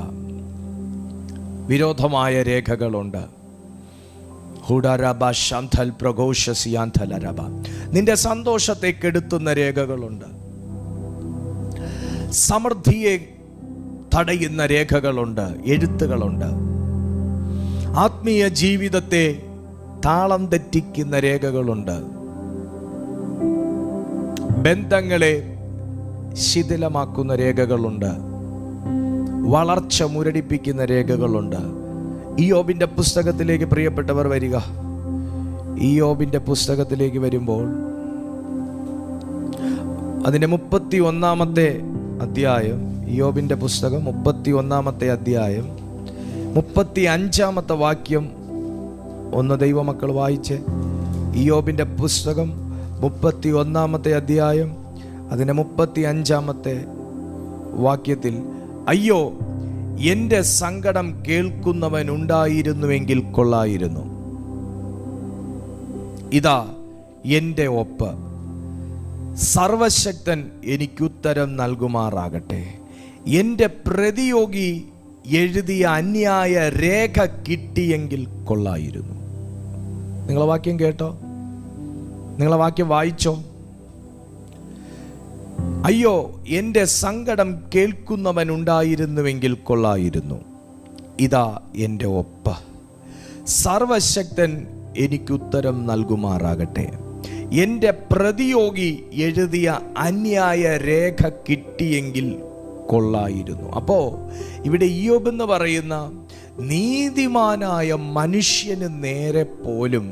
വിരോധമായ രേഖകളുണ്ട്. നിന്റെ സന്തോഷത്തെ കെടുത്തുന്ന രേഖകളുണ്ട്, സമൃദ്ധിയെ തടയുന്ന രേഖകളുണ്ട്, എഴുത്തുകളുണ്ട്. ആത്മീയ ജീവിതത്തെ താളം തെറ്റിക്കുന്ന രേഖകളുണ്ട്, ബന്ധങ്ങളെ ശിഥിലമാക്കുന്ന രേഖകളുണ്ട്, വളർച്ച മുരടിപ്പിക്കുന്ന രേഖകളുണ്ട്. ഇയ്യോബിൻ്റെ പുസ്തകത്തിലേക്ക് പ്രിയപ്പെട്ടവർ വരിക. ഇയ്യോബിൻ്റെ പുസ്തകത്തിലേക്ക് വരുമ്പോൾ അതിൻ്റെ 31-ാമത്തെ അധ്യായം, ഇയ്യോബിൻ്റെ പുസ്തകം 31-ാമത്തെ അധ്യായം 35-ാമത്തെ വാക്യം ഒന്ന് ദൈവമക്കൾ വായിച്ച്. ഇയ്യോബിൻ്റെ പുസ്തകം 31-ാമത്തെ അധ്യായം അതിൻ്റെ 35-ാമത്തെ വാക്യത്തിൽ, അയ്യോ എൻ്റെ സങ്കടം കേൾക്കുന്നവൻ ഉണ്ടായിരുന്നുവെങ്കിൽ കൊള്ളായിരുന്നു, ഇതാ എൻ്റെ ഒപ്പ്, സർവശക്തൻ എനിക്കുത്തരം നൽകുമാറാകട്ടെ. എൻ്റെ പ്രതിയോഗി എഴുതിയ അന്യായ രേഖ കിട്ടിയെങ്കിൽ കൊള്ളായിരുന്നു. നിങ്ങളെ വാക്യം കേട്ടോ? നിങ്ങളെ വാക്യം വായിച്ചോ? അയ്യോ, എൻ്റെ സങ്കടം കേൾക്കുന്നവനുണ്ടായിരുന്നുവെങ്കിൽ കൊള്ളായിരുന്നു. ഇതാ എൻ്റെ ഒപ്പ. സർവശക്തൻ എനിക്കുത്തരം നൽകുമാറാകട്ടെ. എൻ്റെ പ്രതിയോഗി എഴുതിയ അന്യായ രേഖ കിട്ടിയെങ്കിൽ കൊള്ളായിരുന്നു. അപ്പോൾ ഇവിടെ ഇയ്യോബ് എന്ന് പറയുന്ന നീതിമാനായ മനുഷ്യന് നേരെ പോലും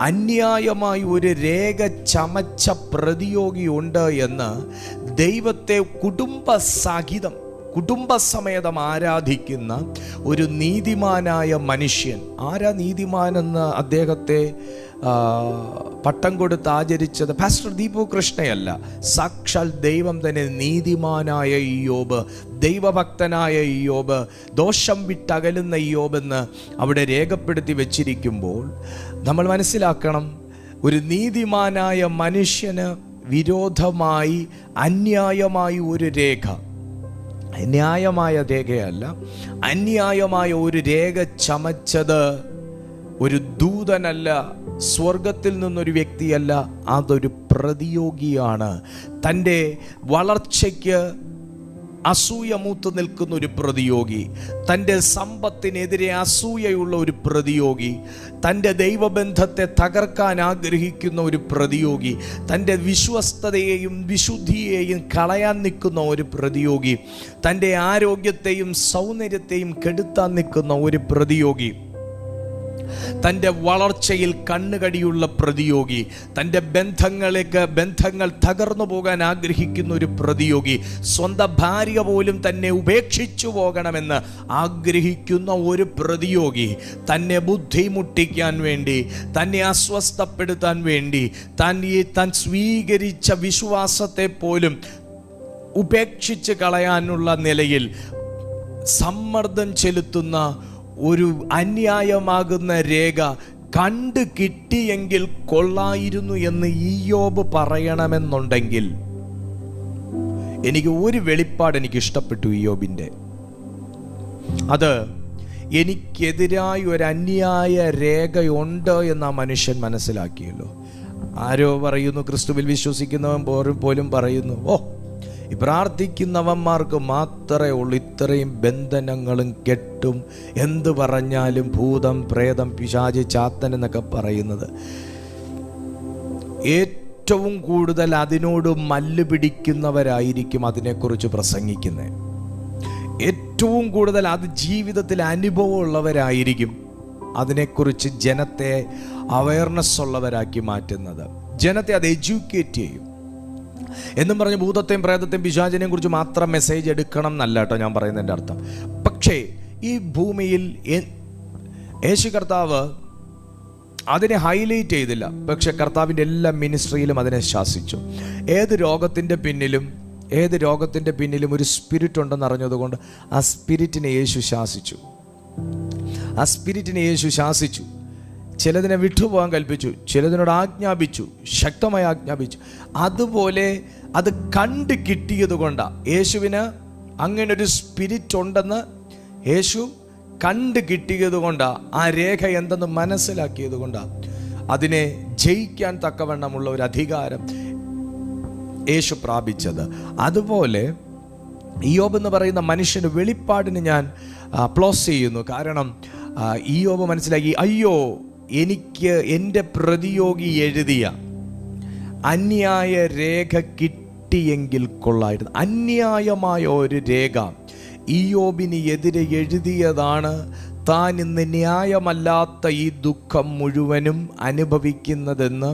അന്യായമായി ഒരു രേഖ ചമച്ച പ്രതിയോഗിയുണ്ട് എന്ന് ദൈവത്തെ കുടുംബസമേതം ആരാധിക്കുന്ന ഒരു നീതിമാനായ മനുഷ്യൻ. ആരാ നീതിമാനെന്ന് അദ്ദേഹത്തെ പട്ടം കൊടുത്ത് ആചരിച്ചത് പാസ്റ്റർ ദീപു കൃഷ്ണയല്ല, സാക്ഷാൽ ദൈവം തന്നെ. നീതിമാനായ ഇയ്യോബ്, ദൈവഭക്തനായ ഇയ്യോബ്, ദോഷം വിട്ടകലുന്ന ഇയ്യോബെന്ന് അവിടെ രേഖപ്പെടുത്തി വച്ചിരിക്കുമ്പോൾ നമ്മൾ മനസ്സിലാക്കണം, ഒരു നീതിമാനായ മനുഷ്യന് വിരോധമായി അന്യായമായി ഒരു രേഖ, ന്യായമായ രേഖയല്ല, അന്യായമായ ഒരു രേഖ ചമച്ചത് ഒരു ദൂതനല്ല, സ്വർഗത്തിൽ നിന്നൊരു വ്യക്തിയല്ല, അതൊരു പ്രതിയോഗിയാണ്. തൻ്റെ വളർച്ചയ്ക്ക് അസൂയ മൂത്ത് നിൽക്കുന്ന ഒരു പ്രതിയോഗി, തൻ്റെ സമ്പത്തിനെതിരെ അസൂയയുള്ള ഒരു പ്രതിയോഗി, തൻ്റെ ദൈവബന്ധത്തെ തകർക്കാൻ ആഗ്രഹിക്കുന്ന ഒരു പ്രതിയോഗി, തൻ്റെ വിശ്വസ്തതയെയും വിശുദ്ധിയെയും കളയാൻ നിൽക്കുന്ന ഒരു പ്രതിയോഗി, തൻ്റെ ആരോഗ്യത്തെയും സൗന്ദര്യത്തെയും കെടുത്താൻ നിൽക്കുന്ന ഒരു പ്രതിയോഗി, തൻ്റെ വളർച്ചയിൽ കണ്ണുകടിയുള്ള പ്രതിയോഗി, തൻ്റെ ബന്ധങ്ങൾ തകർന്നു പോകാൻ ആഗ്രഹിക്കുന്ന ഒരു പ്രതിയോഗി, സ്വന്തം ഭാര്യ പോലും തന്നെ ഉപേക്ഷിച്ചു പോകണമെന്ന് ആഗ്രഹിക്കുന്ന ഒരു പ്രതിയോഗി, തന്നെ ബുദ്ധിമുട്ടിക്കാൻ വേണ്ടി, തന്നെ അസ്വസ്ഥപ്പെടുത്താൻ വേണ്ടി, താൻ സ്വീകരിച്ച വിശ്വാസത്തെ പോലും ഉപേക്ഷിച്ച് കളയാനുള്ള നിലയിൽ സമ്മർദ്ദം ചെലുത്തുന്ന ഒരു അന്യായമാകുന്ന രേഖ കണ്ടു കിട്ടിയെങ്കിൽ കൊള്ളായിരുന്നു എന്ന് ഇയ്യോബ് പറയണമെന്നുണ്ടെങ്കിൽ, എനിക്ക് ഒരു വെളിപ്പാട് എനിക്ക് ഇഷ്ടപ്പെട്ടു ഇയ്യോബിൻ്റെ. അത് എനിക്കെതിരായി ഒരു അന്യായ രേഖയുണ്ട് എന്ന് ആ മനുഷ്യൻ മനസ്സിലാക്കിയല്ലോ. ആരോ പറയുന്നു, ക്രിസ്തുവിൽ വിശ്വസിക്കുന്നവൻ പോലും പറയുന്നു, ഓ, ഈ പ്രാർത്ഥിക്കുന്നവന്മാർക്ക് മാത്രമേ ഉള്ളൂ ഇത്രയും ബന്ധനങ്ങളും കെട്ടും, എന്ത് പറഞ്ഞാലും ഭൂതം, പ്രേതം, പിശാച്, ചാത്തൻ എന്നൊക്കെ പറയുന്നത്. ഏറ്റവും കൂടുതൽ അതിനോട് മല്ല് പിടിക്കുന്നവരായിരിക്കും അതിനെക്കുറിച്ച് പ്രസംഗിക്കുന്നത്. ഏറ്റവും കൂടുതൽ അത് ജീവിതത്തിൽ അനുഭവമുള്ളവരായിരിക്കും അതിനെക്കുറിച്ച് ജനത്തെ അവയർനെസ് ഉള്ളവരാക്കി മാറ്റുന്നത്. ജനത്തെ അത് എഡ്യൂക്കേറ്റ് ചെയ്യും. എന്നും പറഞ്ഞ് ഭൂതത്തെയും പ്രേതത്തെയും പിശാചിനെയും കുറിച്ച് മാത്രം മെസ്സേജ് എടുക്കണം എന്നല്ല കേട്ടോ ഞാൻ പറയുന്നതിൻ്റെ അർത്ഥം. പക്ഷേ ഈ ഭൂമിയിൽ യേശു കർത്താവ് അതിനെ ഹൈലൈറ്റ് ചെയ്തില്ല. പക്ഷെ കർത്താവിൻ്റെ എല്ലാ മിനിസ്ട്രിയിലും അതിനെ ശാസിച്ചു. ഏത് രോഗത്തിൻ്റെ പിന്നിലും ഒരു സ്പിരിറ്റ് ഉണ്ടെന്ന് അറിഞ്ഞതുകൊണ്ട് ആ സ്പിരിറ്റിനെ യേശു ശാസിച്ചു. ചിലതിനെ വിട്ടുപോകാൻ കൽപ്പിച്ചു, ചിലതിനോട് ആജ്ഞാപിച്ചു, ശക്തമായി ആജ്ഞാപിച്ചു. അതുപോലെ അത് കണ്ടു കിട്ടിയത് കൊണ്ടാണ് യേശുവിന് അങ്ങനെ ഒരു സ്പിരിറ്റ് ഉണ്ടെന്ന് യേശു കണ്ടു കിട്ടിയത് കൊണ്ടാണ്, ആ രേഖ എന്തെന്ന് മനസ്സിലാക്കിയത് കൊണ്ടാണ് അതിനെ ജയിക്കാൻ തക്കവണ്ണമുള്ള ഒരു അധികാരം യേശു പ്രാപിച്ചത്. അതുപോലെ ഇയ്യോബ് എന്ന് പറയുന്ന മനുഷ്യന് വെളിപ്പാടിന് ഞാൻ അപ്ലോസ് ചെയ്യുന്നു. കാരണം ഇയ്യോബ് മനസ്സിലാക്കി, അയ്യോ, എനിക്ക് എൻ്റെ പ്രതിയോഗി എഴുതിയ അന്യായ രേഖ കിട്ടിയെങ്കിൽ കൊള്ളായിരുന്നു. അന്യായമായ ഒരു രേഖ ഇയ്യോബിന് എതിരെ എഴുതിയതാണ് താൻ ഇന്ന് ന്യായമല്ലാത്ത ഈ ദുഃഖം മുഴുവനും അനുഭവിക്കുന്നതെന്ന്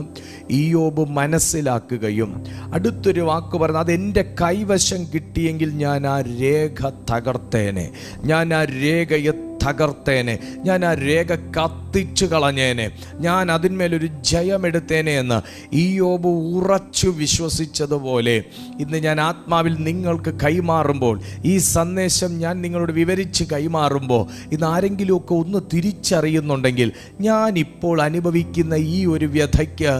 ഇയ്യോബ് മനസ്സിലാക്കുകയും അടുത്തൊരു വാക്ക് പറഞ്ഞു, അതെൻ്റെ കൈവശം കിട്ടിയെങ്കിൽ ഞാൻ ആ രേഖ തകർത്തേനെ, ഞാൻ ആ രേഖയെ തകർത്തേനെ, ഞാൻ ആ രേഖ കത്തിച്ചു കളഞ്ഞേനെ, ഞാൻ അതിന്മേലൊരു ജയമെടുത്തേനെ എന്ന് ഇയ്യോബ് ഉറച്ചു വിശ്വസിച്ചതുപോലെ ഇന്ന് ഞാൻ ആത്മാവിൽ നിങ്ങൾക്ക് കൈമാറുമ്പോൾ, ഈ സന്ദേശം ഞാൻ നിങ്ങളോട് വിവരിച്ച് കൈമാറുമ്പോൾ, ഇന്ന് ആരെങ്കിലുമൊക്കെ ഒന്ന് തിരിച്ചറിയുന്നുണ്ടെങ്കിൽ ഞാൻ ഇപ്പോൾ അനുഭവിക്കുന്ന ഈ ഒരു വ്യഥയ്ക്ക്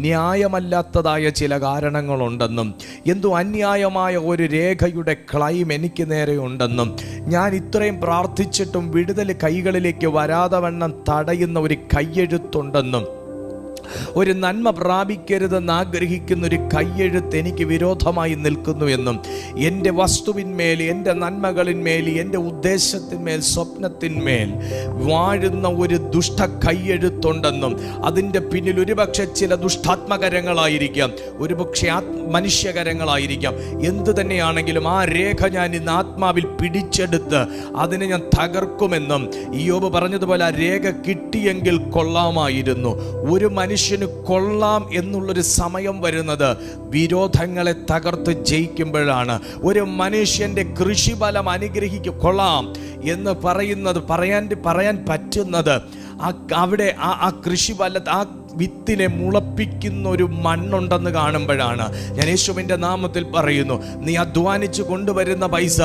ന്യായമല്ലാത്തതായ ചില കാരണങ്ങളുണ്ടെന്നും, എന്തോ അന്യായമായ ഒരു രേഖയുടെ ക്ലൈം എനിക്ക് നേരെ ഉണ്ടെന്നും, ഞാൻ ഇത്രയും പ്രാർത്ഥിച്ചിട്ടും വിടുതൽ കൈകളിലേക്ക് വരാതെ വണ്ണം തടയുന്ന ഒരു കയ്യെഴുത്തുണ്ടെന്നും, ഒരു നന്മ പ്രാപിക്കരുതെന്ന് ആഗ്രഹിക്കുന്ന ഒരു കയ്യെഴുത്ത് എനിക്ക് വിരോധമായി നിൽക്കുന്നു എന്നും, എൻ്റെ വസ്തുവിന്മേൽ, എൻ്റെ നന്മകളിന്മേൽ, എൻ്റെ ഉദ്ദേശത്തിന്മേൽ, സ്വപ്നത്തിന്മേൽ വാഴുന്ന ഒരു ദുഷ്ട കയ്യെഴുത്തുണ്ടെന്നും, അതിൻ്റെ പിന്നിൽ ഒരുപക്ഷെ ചില ദുഷ്ടാത്മകരങ്ങളായിരിക്കാം, ഒരുപക്ഷെ മനുഷ്യകരങ്ങളായിരിക്കാം, എന്തു തന്നെയാണെങ്കിലും ആ രേഖ ഞാൻ ഇന്ന് ആത്മാവിൽ പിടിച്ചെടുത്ത് അതിനെ ഞാൻ തകർക്കുമെന്നും ഇയ്യോബ് പറഞ്ഞതുപോലെ ആ രേഖ കിട്ടിയെങ്കിൽ കൊള്ളാമായിരുന്നു. ഒരു മനുഷ്യന് കൊള്ളാം എന്നുള്ളൊരു സമയം വരുന്നത് വിരോധങ്ങളെ തകർത്ത് ജയിക്കുമ്പോഴാണ്. ഒരു മനുഷ്യൻ്റെ കൃഷിഫലം കൊള്ളാം എന്ന് പറയുന്നത് പറയാൻ പറ്റുന്നത് അവിടെ ആ കൃഷിഫല ആ വിത്തിനെ മുളപ്പിക്കുന്ന ഒരു മണ്ണുണ്ടെന്ന് കാണുമ്പോഴാണ്. ഞാൻ യേശുവിൻ്റെ നാമത്തിൽ പറയുന്നു, നീ അധ്വാനിച്ച് കൊണ്ടുവരുന്ന പൈസ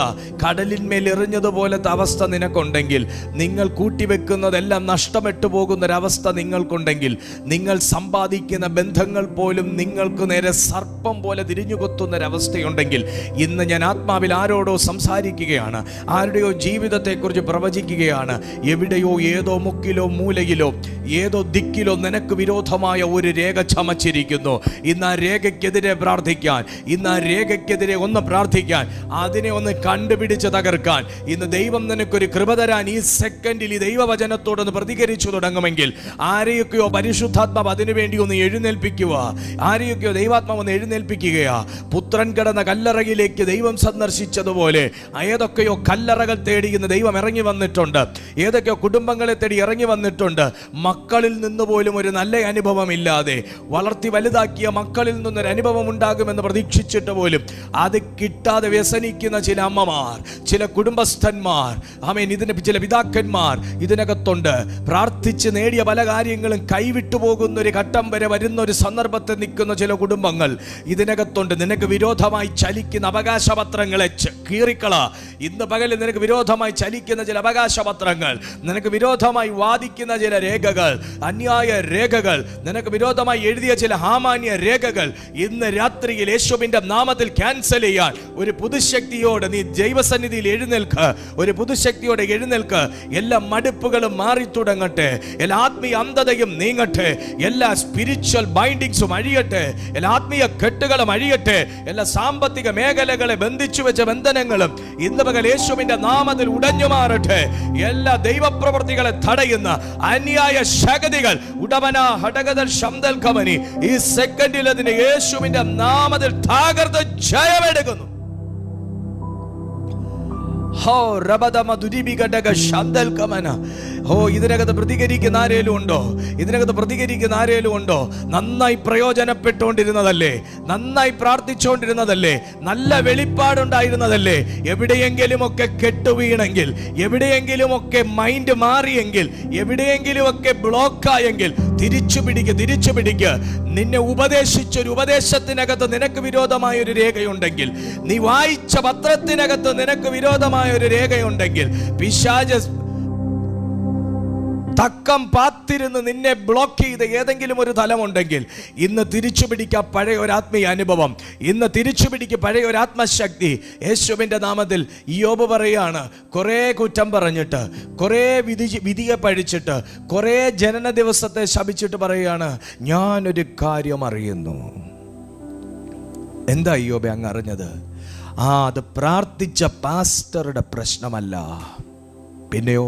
കടലിന്മേൽ എറിഞ്ഞതുപോലത്തെ അവസ്ഥ നിനക്കുണ്ടെങ്കിൽ, നിങ്ങൾ കൂട്ടിവെക്കുന്നതെല്ലാം നഷ്ടപ്പെട്ടു പോകുന്നൊരവസ്ഥ നിങ്ങൾക്കുണ്ടെങ്കിൽ, നിങ്ങൾ സമ്പാദിക്കുന്ന ബന്ധങ്ങൾ പോലും നിങ്ങൾക്ക് നേരെ സർപ്പം പോലെ തിരിഞ്ഞു കൊത്തുന്നൊരവസ്ഥയുണ്ടെങ്കിൽ, ഇന്ന് ഞാൻ ആത്മാവിൽ ആരോടോ സംസാരിക്കുകയാണ്, ആരുടെയോ ജീവിതത്തെക്കുറിച്ച് പ്രവചിക്കുകയാണ്. എവിടെയോ ഏതോ മുക്കിലോ മൂലയിലോ ഏതോ ദിക്കിലോ നിനക്ക് വിരോധമായ ഒരു രേഖ ചമച്ചിരിക്കുന്നു. ഇന്ന് ആ രേഖയ്ക്കെതിരെ പ്രാർത്ഥിക്കാൻ, ഇന്ന് ആ രേഖയ്ക്കെതിരെ ഒന്ന് പ്രാർത്ഥിക്കാൻ, അതിനെ ഒന്ന് കണ്ടുപിടിച്ച് തകർക്കാൻ ഇന്ന് ദൈവം നിനക്കൊരു കൃപ തരാൻ ഈ സെക്കൻഡിൽ ഈ ദൈവവചനത്തോടൊന്ന് പ്രതികരിച്ചു തുടങ്ങുമെങ്കിൽ, ആരെയൊക്കെയോ പരിശുദ്ധാത്മാവ് അതിനുവേണ്ടി ഒന്ന് എഴുന്നേൽപ്പിക്കുക, ആരെയൊക്കെയോ ദൈവാത്മാവ് ഒന്ന് എഴുന്നേൽപ്പിക്കുകയാ. പുത്രൻ കിടന്ന കല്ലറയിലേക്ക് ദൈവം സന്ദർശിച്ചതുപോലെ ഏതൊക്കെയോ കല്ലറകൾ തേടി ഇന്ന് ദൈവം ഇറങ്ങി വന്നിട്ടുണ്ട്, ഏതൊക്കെയോ കുടുംബങ്ങളെ തേടി ഇറങ്ങി വന്നിട്ടുണ്ട്. മക്കളിൽ നിന്ന് പോലും ഒരു നല്ല അനുഭവം ഇല്ലാതെ വളർത്തി വലുതാക്കിയ മക്കളിൽ നിന്നൊരു അനുഭവം ഉണ്ടാകുമെന്ന് പ്രതീക്ഷിച്ചിട്ട് പോലും അത് കിട്ടാതെ വ്യസനിക്കുന്ന ചില അമ്മമാർ, ചില കുടുംബസ്ഥന്മാർ, ആമേൻ, ചില പിതാക്കന്മാർ ഇതിനകത്തുണ്ട്. പ്രാർത്ഥിച്ച് നേടിയ പല കാര്യങ്ങളും കൈവിട്ടു പോകുന്ന ഒരു ഘട്ടം വരെ വരുന്ന ഒരു സന്ദർഭത്തിൽ നിൽക്കുന്ന ചില കുടുംബങ്ങൾ ഇതിനകത്തുണ്ട്. നിനക്ക് വിരോധമായി ചലിക്കുന്ന അവകാശപത്രങ്ങളെ കീറിക്കള. ഇന്ന് പകലിൽ നിനക്ക് വിരോധമായി ചലിക്കുന്ന ചില അവകാശപത്രങ്ങൾ, നിനക്ക് വിരോധമായി വാദിക്കുന്ന ചില രേഖകൾ, അന്യായ രേഖകൾ, നിനക്ക് വിരോധമായി എഴുതിയ ചില ഹാമാന്യ രേഖകൾ ഇന്ന് രാത്രിയിൽ യേശുവിന്റെ നാമത്തിൽ ക്യാൻസൽ ചെയ്യാൻ ഒരു പുതുശക്തിയോടെ നീ ദൈവസന്നിധിയിൽ എഴുന്നേൽക്ക്, ഒരു പുതുശക്തിയോടെ എഴുന്നേൽക്ക്. എല്ലാ മടുപ്പുകളും മാറി തുടങ്ങട്ടെ, എല്ലാ ആത്മീയ അന്ധതയും നീങ്ങട്ടെ, എല്ലാ സ്പിരിച്വൽ ബൈൻഡിങ്സും അഴിയട്ടെ, എല്ലാ ആത്മീയ കെട്ടുകളും അഴിയട്ടെ, എല്ലാ സാമ്പത്തിക മേഖലകളെ ബന്ധിച്ചു വെച്ച ബന്ധനങ്ങളും ഇന്ന് പകൽ യേശുവിന്റെ നാമത്തിൽ ഉടഞ്ഞു മാറട്ടെ. എല്ലാ ദൈവപ്രവൃത്തികളെ തടയുന്ന അന്യായ ശക്തികൾ ഉടമന ഹടകദൽ ശംദൽ കമനി ഈ സെക്കൻഡിൽ അതിനെ യേശുവിന്റെ നാമത്തിൽ തകർത്ത് ജയമെടുക്കുന്നു. ഇതിനകത്ത് പ്രതികരിക്കുന്ന ആരേലും ഉണ്ടോ? ഇതിനകത്ത് പ്രതികരിക്കുന്ന ആരേലും ഉണ്ടോ? നന്നായി പ്രയോജനപ്പെട്ടുകൊണ്ടിരുന്നതല്ലേ, നന്നായി പ്രാർത്ഥിച്ചുകൊണ്ടിരുന്നതല്ലേ, നല്ല വെളിപ്പാടുണ്ടായിരുന്നതല്ലേ, എവിടെയെങ്കിലുമൊക്കെ കെട്ടുവീണെങ്കിൽ, എവിടെയെങ്കിലുമൊക്കെ മൈൻഡ് മാറിയെങ്കിൽ, എവിടെയെങ്കിലുമൊക്കെ ബ്ലോക്കായെങ്കിൽ തിരിച്ചു പിടിക്ക്. നിന്നെ ഉപദേശിച്ചൊരു ഉപദേശത്തിനകത്ത് നിനക്ക് വിരോധമായ ഒരു രേഖയുണ്ടെങ്കിൽ, നീ വായിച്ച പത്രത്തിനകത്ത് നിനക്ക് വിരോധമായ ഒരു രേഖയുണ്ടെങ്കിൽ, പിശാച് തക്കം പാത്തിരുന്ന് നിന്നെ ബ്ലോക്ക് ചെയ്ത ഏതെങ്കിലും ഒരു തലമുണ്ടെങ്കിൽ, ഇന്ന് തിരിച്ചു പിടിക്കുക പഴയ ഒരു ആത്മീയ അനുഭവം, ഇന്ന് തിരിച്ചു പിടിക്കുക പഴയ ഒരു ആത്മശക്തി. യേശുവിൻ്റെ നാമത്തിൽ ഇയ്യോബ് പറയാണ്, കുറേ കുറ്റം പറഞ്ഞിട്ട്, കുറേ വിധിയെ പഴിച്ചിട്ട്, കുറേ ജനന ദിവസത്തെ ശപിച്ചിട്ട് പറയുകയാണ്, ഞാനൊരു കാര്യം അറിയുന്നു. എന്താ ഇയ്യോബേ അങ്ങ് അറിഞ്ഞത്? അത് പ്രാർത്ഥിച്ച പാസ്റ്ററുടെ പ്രശ്നമല്ല, പിന്നെയോ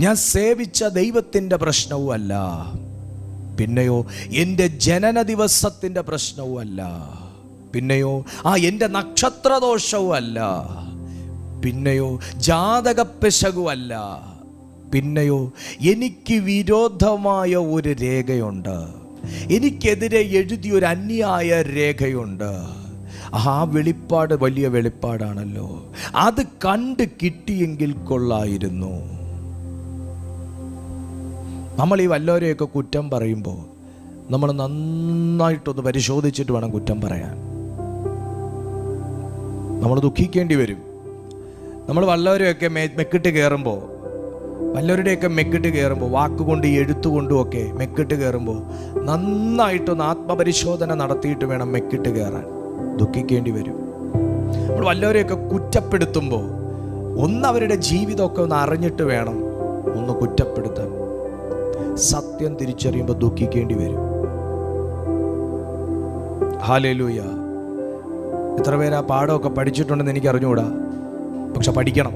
ഞാൻ സേവിച്ച ദൈവത്തിൻ്റെ പ്രശ്നവും അല്ല, പിന്നെയോ എൻ്റെ ജനന ദിവസത്തിൻ്റെ പ്രശ്നവും അല്ല, പിന്നെയോ എൻ്റെ നക്ഷത്രദോഷവും അല്ല, പിന്നെയോ ജാതകപ്പിശകുമല്ല, പിന്നെയോ എനിക്ക് വിരോധമായ ഒരു രേഖയുണ്ട്, എനിക്കെതിരെ എഴുതിയൊരു അന്യായ രേഖയുണ്ട്. ആ വെളിപ്പാട് വലിയ വെളിപ്പാടാണല്ലോ. അത് കണ്ട് കിട്ടിയെങ്കിൽ കൊള്ളായിരുന്നു. നമ്മൾ ഈ വല്ലവരെയൊക്കെ കുറ്റം പറയുമ്പോൾ നമ്മൾ നന്നായിട്ടൊന്ന് പരിശോധിച്ചിട്ട് വേണം കുറ്റം പറയാൻ. നമ്മൾ ദുഃഖിക്കേണ്ടി വരും. നമ്മൾ വല്ലവരെയൊക്കെ മെക്കിട്ട് കയറുമ്പോൾ, വല്ലവരുടെയൊക്കെ മെക്കിട്ട് കയറുമ്പോൾ, വാക്കുകൊണ്ട് എഴുത്തുകൊണ്ടും ഒക്കെ മെക്കിട്ട് കയറുമ്പോൾ നന്നായിട്ടൊന്ന് ആത്മപരിശോധന നടത്തിയിട്ട് വേണം മെക്കിട്ട് കയറാൻ. ദുഃഖിക്കേണ്ടി വരും. നമ്മൾ വല്ലവരെയൊക്കെ കുറ്റപ്പെടുത്തുമ്പോൾ ഒന്ന് അവരുടെ ജീവിതമൊക്കെ ഒന്ന് അറിഞ്ഞിട്ട് വേണം ഒന്ന് കുറ്റപ്പെടുത്താൻ. സത്യം തിരിച്ചറിയുമ്പോൾ ദുഃഖിക്കേണ്ടി വരും. ഹല്ലേലൂയ. എത്ര പേര് ആ പാഠമൊക്കെ പഠിച്ചിട്ടുണ്ടെന്ന് എനിക്ക് അറിഞ്ഞുകൂടാ, പക്ഷെ പഠിക്കണം.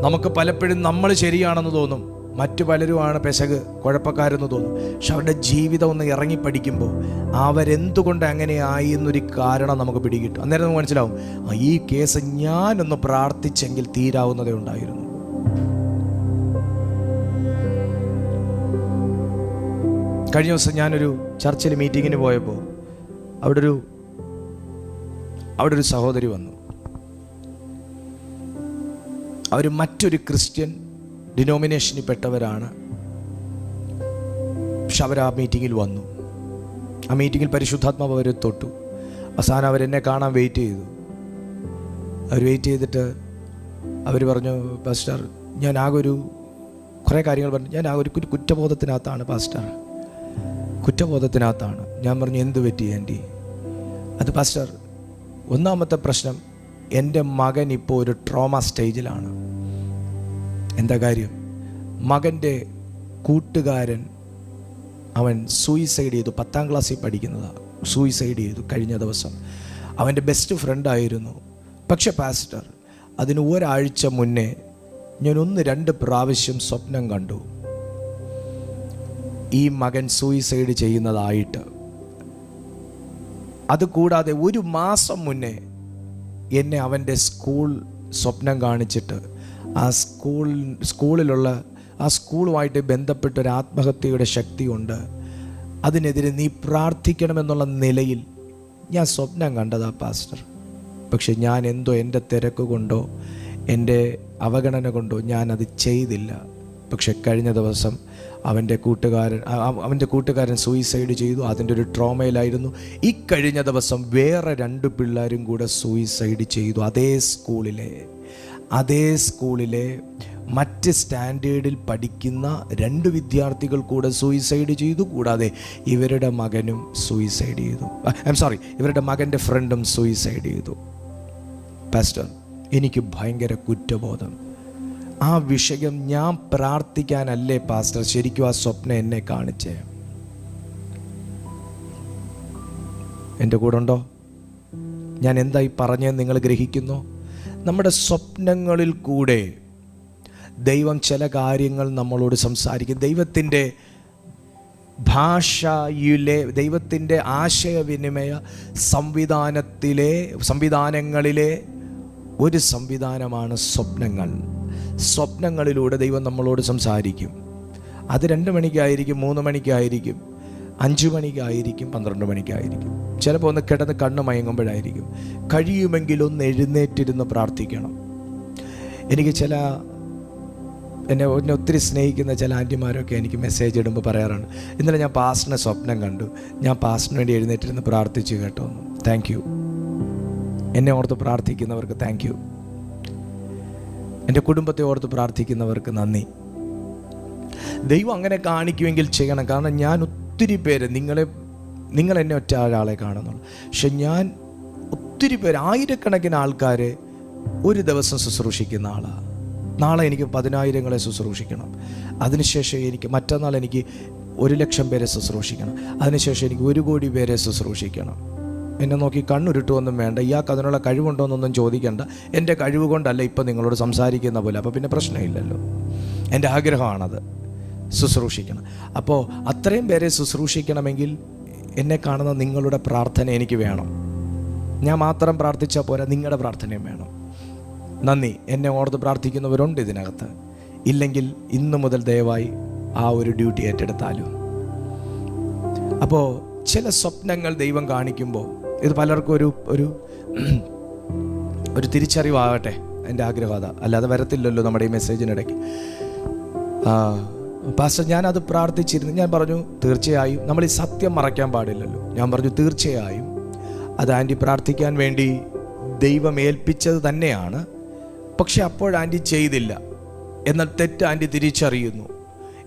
നമുക്ക് പലപ്പോഴും നമ്മൾ ശരിയാണെന്ന് തോന്നും, മറ്റു പലരുമാണ് പെശക്, കുഴപ്പക്കാരെന്ന് തോന്നും. പക്ഷെ അവരുടെ ജീവിതം ഒന്ന് ഇറങ്ങി പഠിക്കുമ്പോൾ അവരെന്തുകൊണ്ട് അങ്ങനെ ആയി എന്നൊരു കാരണം നമുക്ക് പിടികിട്ടും. അന്നേരം നമുക്ക് മനസ്സിലാവും, ഈ കേസ് ഞാനൊന്ന് പ്രാർത്ഥിച്ചെങ്കിൽ തീരാവുന്നതേ ഉണ്ടായിരുന്നു. കഴിഞ്ഞ ദിവസം ഞാനൊരു ചർച്ചിൽ മീറ്റിങ്ങിന് പോയപ്പോൾ അവിടെ ഒരു സഹോദരി വന്നു. അവർ മറ്റൊരു ക്രിസ്ത്യൻ ഡിനോമിനേഷനിൽ പെട്ടവരാണ്. പക്ഷെ അവർ ആ മീറ്റിങ്ങിൽ വന്നു. ആ മീറ്റിങ്ങിൽ പരിശുദ്ധാത്മാവ് അവരെ തൊട്ടു. അവസാനം അവരെന്നെ കാണാൻ വെയിറ്റ് ചെയ്തു. അവർ വെയിറ്റ് ചെയ്തിട്ട് അവർ പറഞ്ഞു, പാസ്റ്റർ, ഞാൻ ആകെ കുറേ കാര്യങ്ങൾ പറഞ്ഞു. ഞാൻ ആകെ ഒരു കുറ്റബോധത്തിനകത്താണ് പാസ്റ്റർ, കുറ്റബോധത്തിനകത്താണ്. ഞാൻ പറഞ്ഞു, എന്ത് പറ്റി ആൻറ്റി? അത് പാസ്റ്റർ, ഒന്നാമത്തെ പ്രശ്നം, എൻ്റെ മകൻ ഇപ്പോൾ ഒരു ട്രോമ സ്റ്റേജിലാണ്. എന്താ കാര്യം? മകൻ്റെ കൂട്ടുകാരൻ അവൻ സൂയിസൈഡ് ചെയ്തു. 10ാം ക്ലാസ്സിൽ പഠിക്കുന്നതാണ്. സൂയിസൈഡ് ചെയ്തു കഴിഞ്ഞ ദിവസം. അവൻ്റെ ബെസ്റ്റ് ഫ്രണ്ടായിരുന്നു. പക്ഷെ പാസ്റ്റർ, അതിന് ഒരാഴ്ച മുന്നേ ഞാൻ 1-2 പ്രാവശ്യം സ്വപ്നം കണ്ടു ഈ മകൻ സൂയിസൈഡ് ചെയ്യുന്നതായിട്ട്. അതുകൂടാതെ 1 മാസം മുന്നേ എന്നെ അവൻ്റെ സ്വപ്നം കാണിച്ചിട്ട് ആ സ്കൂളുമായിട്ട് ബന്ധപ്പെട്ടൊരു ആത്മഹത്യയുടെ ശക്തിയുണ്ട്, അതിനെതിരെ നീ പ്രാർത്ഥിക്കണമെന്നുള്ള നിലയിൽ ഞാൻ സ്വപ്നം കണ്ടതാ പാസ്റ്റർ. പക്ഷെ ഞാൻ എന്തോ എൻ്റെ തിരക്ക് കൊണ്ടോ എൻ്റെ അവഗണന കൊണ്ടോ ഞാനത് ചെയ്തില്ല. പക്ഷെ കഴിഞ്ഞ ദിവസം അവൻ്റെ കൂട്ടുകാരൻ സൂയിസൈഡ് ചെയ്തു. അതിൻ്റെ ഒരു ട്രോമയിലായിരുന്നു. ഈ കഴിഞ്ഞ ദിവസം വേറെ 2 പിള്ളേരും കൂടെ സൂയിസൈഡ് ചെയ്തു. അതേ സ്കൂളിലെ മറ്റ് സ്റ്റാൻഡേർഡിൽ പഠിക്കുന്ന 2 വിദ്യാർത്ഥികൾ കൂടെ സൂയിസൈഡ് ചെയ്തു. കൂടാതെ ഇവരുടെ മകനും സൂയിസൈഡ് ചെയ്തു. ഇവരുടെ മകൻ്റെ ഫ്രണ്ടും സൂയിസൈഡ് ചെയ്തു. പാസ്റ്റർ, എനിക്ക് ഭയങ്കര കുറ്റബോധം. ആ വിഷയം ഞാൻ പ്രാർത്ഥിക്കാനല്ലേ പാസ്റ്റർ ശരിക്കും ആ സ്വപ്നം എന്നെ കാണിച്ചേ? എൻ്റെ കൂടെ ഉണ്ടോ? ഞാൻ എന്തായി പറഞ്ഞതെന്ന് നിങ്ങൾ ഗ്രഹിക്കുന്നു? നമ്മുടെ സ്വപ്നങ്ങളിൽ കൂടെ ദൈവം ചില കാര്യങ്ങൾ നമ്മളോട് സംസാരിക്കും. ദൈവത്തിൻ്റെ ഭാഷയിലെ, ദൈവത്തിൻ്റെ ആശയവിനിമയ സംവിധാനങ്ങളിലെ ഒരു സംവിധാനമാണ് സ്വപ്നങ്ങൾ. സ്വപ്നങ്ങളിലൂടെ ദൈവം നമ്മളോട് സംസാരിക്കും. അത് 2 മണിക്കായിരിക്കും, 3 മണിക്കായിരിക്കും, 5 മണിക്കായിരിക്കും, 12 മണിക്കായിരിക്കും. ചിലപ്പോൾ ഒന്ന് കിടന്ന് കണ്ണ് മയങ്ങുമ്പോഴായിരിക്കും. കഴിയുമെങ്കിൽ ഒന്ന് എഴുന്നേറ്റിരുന്ന് പ്രാർത്ഥിക്കണം. എനിക്ക് എന്നെ ഒത്തിരി സ്നേഹിക്കുന്ന ചില ആൻറ്റിമാരൊക്കെ എനിക്ക് മെസ്സേജ് ഇടുമ്പോൾ പറയാറാണ്, ഇന്നലെ ഞാൻ പാസ്റ്ററിനെ സ്വപ്നം കണ്ടു, ഞാൻ പാസ്റ്ററിന് വേണ്ടി എഴുന്നേറ്റിരുന്ന് പ്രാർത്ഥിച്ചു കേട്ടോ. Thank you. എന്നെ ഓർത്ത് പ്രാർത്ഥിക്കുന്നവർക്ക് താങ്ക് യു. എൻ്റെ കുടുംബത്തെ ഓർത്ത് പ്രാർത്ഥിക്കുന്നവർക്ക് നന്ദി. ദൈവം അങ്ങനെ കാണിക്കുമെങ്കിൽ ചെയ്യണം. കാരണം ഞാൻ ഒത്തിരി പേര്, നിങ്ങൾ എന്നെ ഒറ്റ ഒരാളെ കാണുന്നുള്ളൂ, പക്ഷെ ഞാൻ ഒത്തിരി പേര്, ആയിരക്കണക്കിന് ആൾക്കാരെ ഒരു ദിവസം ശുശ്രൂഷിക്കുന്ന ആളാണ്. നാളെ എനിക്ക് 10,000 ശുശ്രൂഷിക്കണം. അതിനുശേഷം മറ്റന്നാൾ എനിക്ക് 1,00,000 പേരെ ശുശ്രൂഷിക്കണം. അതിനുശേഷം എനിക്ക് 1 കോടി പേരെ ശുശ്രൂഷിക്കണം. എന്നെ നോക്കി കണ്ണുരുട്ടുമൊന്നും വേണ്ട, ഇയാൾക്ക് അതിനുള്ള കഴിവുണ്ടോയെന്നൊന്നും ചോദിക്കേണ്ട. എൻ്റെ കഴിവ് കൊണ്ടല്ല ഇപ്പം നിങ്ങളോട് സംസാരിക്കുന്ന പോലെ. അപ്പോൾ പിന്നെ പ്രശ്നമില്ലല്ലോ. എൻ്റെ ആഗ്രഹമാണത്, ശുശ്രൂഷിക്കണം. അപ്പോൾ അത്രയും പേരെ ശുശ്രൂഷിക്കണമെങ്കിൽ എന്നെ കാണുന്ന നിങ്ങളുടെ പ്രാർത്ഥന എനിക്ക് വേണം. ഞാൻ മാത്രം പ്രാർത്ഥിച്ചാൽ പോരാ, നിങ്ങളുടെ പ്രാർത്ഥനയും വേണം. നന്ദി. എന്നെ ഓർത്ത് പ്രാർത്ഥിക്കുന്നവരുണ്ട് ഇതിനകത്ത്. ഇല്ലെങ്കിൽ ഇന്നു മുതൽ ദയവായി ആ ഒരു ഡ്യൂട്ടി ഏറ്റെടുത്താലും. അപ്പോൾ ചില സ്വപ്നങ്ങൾ ദൈവം കാണിക്കുമ്പോൾ ഇത് പലർക്കും ഒരു തിരിച്ചറിവാകട്ടെ, എൻ്റെ ആഗ്രഹം അതാ. അല്ലാതെ വരത്തില്ലല്ലോ നമ്മുടെ ഈ മെസ്സേജിനിടയ്ക്ക്. പാസ്റ്റർ ഞാനത് പ്രാർത്ഥിച്ചിരുന്നു. ഞാൻ പറഞ്ഞു തീർച്ചയായും നമ്മൾ ഈ സത്യം മറയ്ക്കാൻ പാടില്ലല്ലോ. ഞാൻ പറഞ്ഞു തീർച്ചയായും അത് ആൻറ്റി പ്രാർത്ഥിക്കാൻ വേണ്ടി ദൈവം ഏൽപ്പിച്ചത് തന്നെയാണ്. പക്ഷെ അപ്പോൾ ആൻറ്റി ചെയ്തില്ല. എന്നാൽ തെറ്റ് ആൻറ്റി തിരിച്ചറിയുന്നു.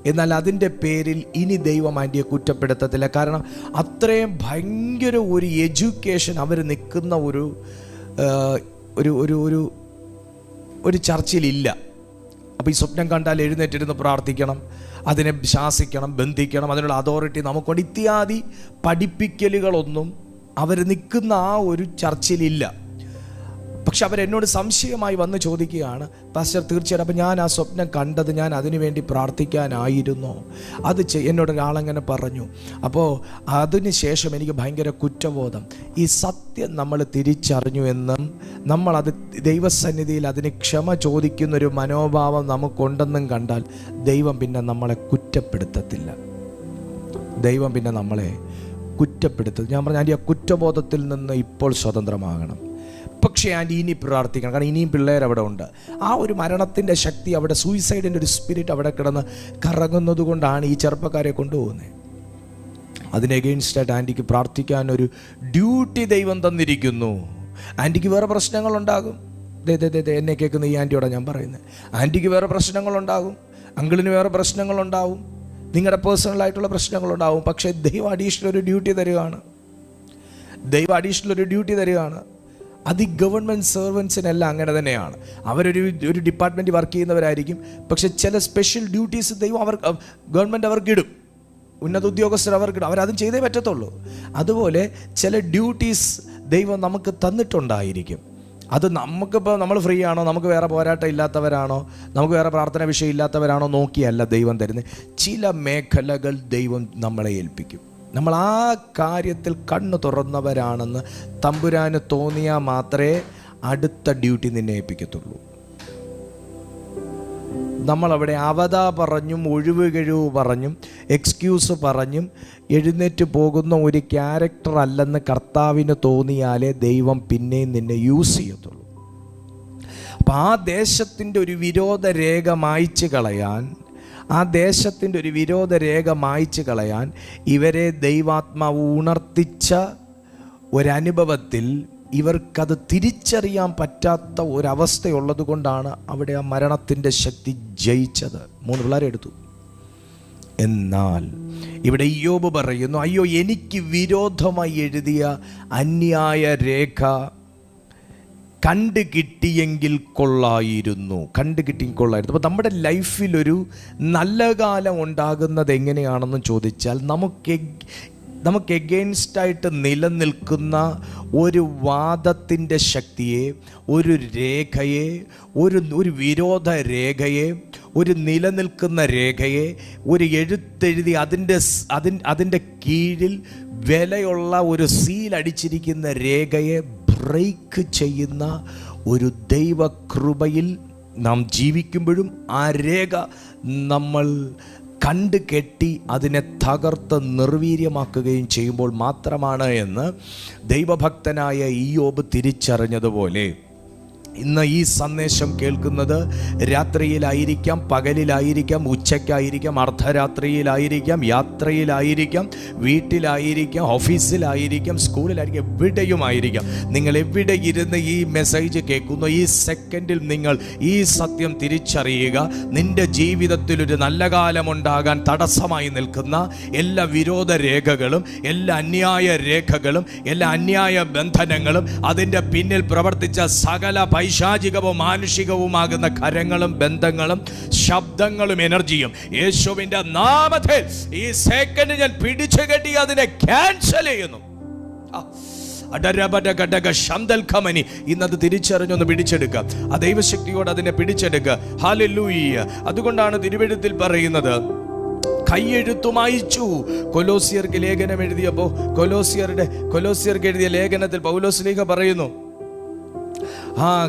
എന്നാൽ അതിൻ്റെ പേരിൽ ഇനി ദൈവം ആൻറ്റിയെ കുറ്റപ്പെടുത്തത്തില്ല. കാരണം അത്രയും ഭയങ്കര ഒരു എഡ്യൂക്കേഷൻ അവർ നിൽക്കുന്ന ഒരു ഒരു ഒരു ഒരു ഒരു ചർച്ചിലില്ല. അപ്പോൾ ഈ സ്വപ്നം കണ്ടാൽ എഴുന്നേറ്റിരുന്ന് പ്രാർത്ഥിക്കണം, അതിനെ ശാസിക്കണം, ബന്ധിക്കണം, അതിനുള്ള അതോറിറ്റി നമുക്കുണ്ട് ഇത്യാദി പഠിപ്പിക്കലുകളൊന്നും അവർ നിൽക്കുന്ന ആ ഒരു ചർച്ചിലില്ല. പക്ഷെ അവരെന്നോട് സംശയമായി വന്ന് ചോദിക്കുകയാണ്, പാസ്റ്റർ തീർച്ചയായിട്ടും അപ്പം ഞാൻ ആ സ്വപ്നം കണ്ടത് ഞാൻ അതിനു വേണ്ടി പ്രാർത്ഥിക്കാനായിരുന്നോ? അത് എന്നോടൊരാളങ്ങനെ പറഞ്ഞു. അപ്പോൾ അതിന് ശേഷം എനിക്ക് ഭയങ്കര കുറ്റബോധം. ഈ സത്യം നമ്മൾ തിരിച്ചറിഞ്ഞു എന്നും നമ്മളത് ദൈവസന്നിധിയിൽ അതിന് ക്ഷമ ചോദിക്കുന്നൊരു മനോഭാവം നമുക്കുണ്ടെന്നും കണ്ടാൽ ദൈവം പിന്നെ നമ്മളെ കുറ്റപ്പെടുത്തത്തില്ല. ദൈവം പിന്നെ നമ്മളെ കുറ്റപ്പെടുത്തും. ഞാൻ പറഞ്ഞു ആൻറ്റി ആ കുറ്റബോധത്തിൽ നിന്ന് ഇപ്പോൾ സ്വതന്ത്രമാകണം. പക്ഷേ ആൻറ്റി ഇനി പ്രാർത്ഥിക്കണം. കാരണം ഇനിയും പിള്ളേർ അവിടെ ഉണ്ട്. ആ ഒരു മരണത്തിൻ്റെ ശക്തി അവിടെ, സൂയിസൈഡിൻ്റെ ഒരു സ്പിരിറ്റ് അവിടെ കിടന്ന് കറങ്ങുന്നത് കൊണ്ടാണ് ഈ ചെറുപ്പക്കാരെ കൊണ്ടുപോകുന്നത്. അതിന് എഗെയിൻസ്റ്റായിട്ട് ആൻറ്റിക്ക് പ്രാർത്ഥിക്കാനൊരു ഡ്യൂട്ടി ദൈവം തന്നിരിക്കുന്നു. ആൻറ്റിക്ക് വേറെ പ്രശ്നങ്ങളുണ്ടാകും. എന്നെ കേൾക്കുന്ന ഈ ആൻറ്റിയോടെ ഞാൻ പറയുന്നത്, ആൻറ്റിക്ക് വേറെ പ്രശ്നങ്ങളുണ്ടാകും, അങ്കിളിന് വേറെ പ്രശ്നങ്ങളുണ്ടാവും, നിങ്ങളുടെ പേഴ്സണലായിട്ടുള്ള പ്രശ്നങ്ങളുണ്ടാവും. പക്ഷേ ദൈവം അഡീഷണൽ ഒരു ഡ്യൂട്ടി തരികയാണ്. ദൈവം അഡീഷണൽ ഒരു ഡ്യൂട്ടി തരികയാണ്. അത് ഈ ഗവൺമെൻറ് സെർവൻസിനെല്ലാം അങ്ങനെ തന്നെയാണ്. ഒരു ഡിപ്പാർട്ട്മെൻറ്റ് വർക്ക് ചെയ്യുന്നവരായിരിക്കും. പക്ഷെ ചില സ്പെഷ്യൽ ഡ്യൂട്ടീസ് ദൈവം ഗവൺമെൻറ് അവർക്ക് ഇടും, ഉന്നത ഉദ്യോഗസ്ഥർ അവർക്ക് ഇടും. അവരതും ചെയ്തേ പറ്റത്തുള്ളൂ. അതുപോലെ ചില ഡ്യൂട്ടീസ് ദൈവം നമുക്ക് തന്നിട്ടുണ്ടായിരിക്കും. അത് നമുക്കിപ്പോൾ നമ്മൾ ഫ്രീ ആണോ, നമുക്ക് വേറെ പോരാട്ടം ഇല്ലാത്തവരാണോ, നമുക്ക് വേറെ പ്രാർത്ഥന വിഷയം ഇല്ലാത്തവരാണോ നോക്കിയല്ല ദൈവം തരുന്നത്. ചില മേഖലകൾ ദൈവം നമ്മളെ ഏൽപ്പിക്കും. നമ്മൾ ആ കാര്യത്തിൽ കണ്ണു തുറന്നവരാണെന്ന് തമ്പുരാന് തോന്നിയാൽ മാത്രമേ അടുത്ത ഡ്യൂട്ടി നിന്നെ ഏൽപ്പിക്കത്തുള്ളൂ. നമ്മളവിടെ അവതാ പറഞ്ഞും ഒഴിവ് കഴിവ് പറഞ്ഞും എക്സ്ക്യൂസ് പറഞ്ഞും എഴുന്നേറ്റ് പോകുന്ന ഒരു ക്യാരക്ടർ അല്ലെന്ന് കർത്താവിന് തോന്നിയാലേ ദൈവം പിന്നെയും നിന്നെ യൂസ് ചെയ്യത്തുള്ളൂ. അപ്പം ആ ദേശത്തിൻ്റെ ഒരു വിരോധ രേഖ മായ്ച്ചു കളയാൻ, ഇവരെ ദൈവാത്മാവ് ഉണർത്തിച്ച ഒരനുഭവത്തിൽ ഇവർക്കത് തിരിച്ചറിയാൻ പറ്റാത്ത ഒരവസ്ഥയുള്ളത് കൊണ്ടാണ് അവിടെ ആ മരണത്തിൻ്റെ ശക്തി ജയിച്ചത്. 3 പിള്ളേരെ എടുത്തു. എന്നാൽ ഇവിടെ ഇയ്യോബ് പറയുന്നു, അയ്യോ എനിക്ക് വിരോധമായി എഴുതിയ അന്യായ രേഖ കണ്ടു കിട്ടിയെങ്കിൽ കൊള്ളായിരുന്നു. അപ്പോൾ നമ്മുടെ ലൈഫിലൊരു നല്ല കാലം ഉണ്ടാകുന്നത് എങ്ങനെയാണെന്ന് ചോദിച്ചാൽ നമുക്ക് എഗെയിൻസ്റ്റായിട്ട് നിലനിൽക്കുന്ന ഒരു വാദത്തിൻ്റെ ശക്തിയെ, ഒരു രേഖയെ, ഒരു വിരോധ രേഖയെ, ഒരു നിലനിൽക്കുന്ന രേഖയെ, ഒരു എഴുത്തെഴുതി അതിൻ്റെ കീഴിൽ വിലയുള്ള ഒരു സീൽ അടിച്ചിരിക്കുന്ന രേഖയെ ബ്രേക്ക് ചെയ്യുന്ന ഒരു ദൈവകൃപയിൽ നാം ജീവിക്കുമ്പോഴും ആ രേഖ നമ്മൾ കണ്ടു കെട്ടി അതിനെ തകർത്ത് നിർവീര്യമാക്കുകയും ചെയ്യുമ്പോൾ മാത്രമാണ് എന്ന് ദൈവഭക്തനായ ഇയ്യോബ് തിരിച്ചറിഞ്ഞതുപോലെ ഇന്ന് ഈ സന്ദേശം കേൾക്കുന്നത് രാത്രിയിലായിരിക്കാം, പകലിലായിരിക്കാം, ഉച്ചയ്ക്കായിരിക്കാം, അർദ്ധരാത്രിയിലായിരിക്കാം, യാത്രയിലായിരിക്കാം, വീട്ടിലായിരിക്കാം, ഓഫീസിലായിരിക്കാം, സ്കൂളിലായിരിക്കാം, എവിടെയുമായിരിക്കാം. നിങ്ങൾ എവിടെ ഇരുന്ന് ഈ മെസ്സേജ് കേൾക്കുന്നു, ഈ സെക്കൻഡിൽ നിങ്ങൾ ഈ സത്യം തിരിച്ചറിയുക. നിന്റെ ജീവിതത്തിൽ ഒരു നല്ല കാലമുണ്ടാകാൻ തടസ്സമായി നിൽക്കുന്ന എല്ലാ വിരോധ രേഖകളും, എല്ലാ അന്യായ രേഖകളും, എല്ലാ അന്യായ ബന്ധനങ്ങളും, അതിൻ്റെ പിന്നിൽ പ്രവർത്തിച്ച സകല പൈശാചികവും മാനുഷികവുമാകുന്ന കരങ്ങളും ബന്ധങ്ങളും ശബ്ദങ്ങളും എനർജിയും യേശുവിന്റെ നാമത്തിൽ ഈ സെക്കൻഡ് ഞാൻ പിടിച്ചു കെട്ടി അതിനെ ക്യാൻസൽ ചെയ്യുന്നു. ഇന്നത് തിരിച്ചറിഞ്ഞൊന്ന് പിടിച്ചെടുക്കുക. ആ ദൈവശക്തിയോട് അതിനെ പിടിച്ചെടുക്കുക. ഹല്ലേലൂയ. അതുകൊണ്ടാണ് തിരുവെഴുത്തിൽ പറയുന്നത്, കൈയെഴുത്തു മായിച്ചു. കൊലോസ്യർക്ക് ലേഖനം എഴുതിയപ്പോൾ കൊലോസ്യർക്ക് എഴുതിയ ലേഖനത്തിൽ പൗലോസ് ശ്ലീഹ പറയുന്നു,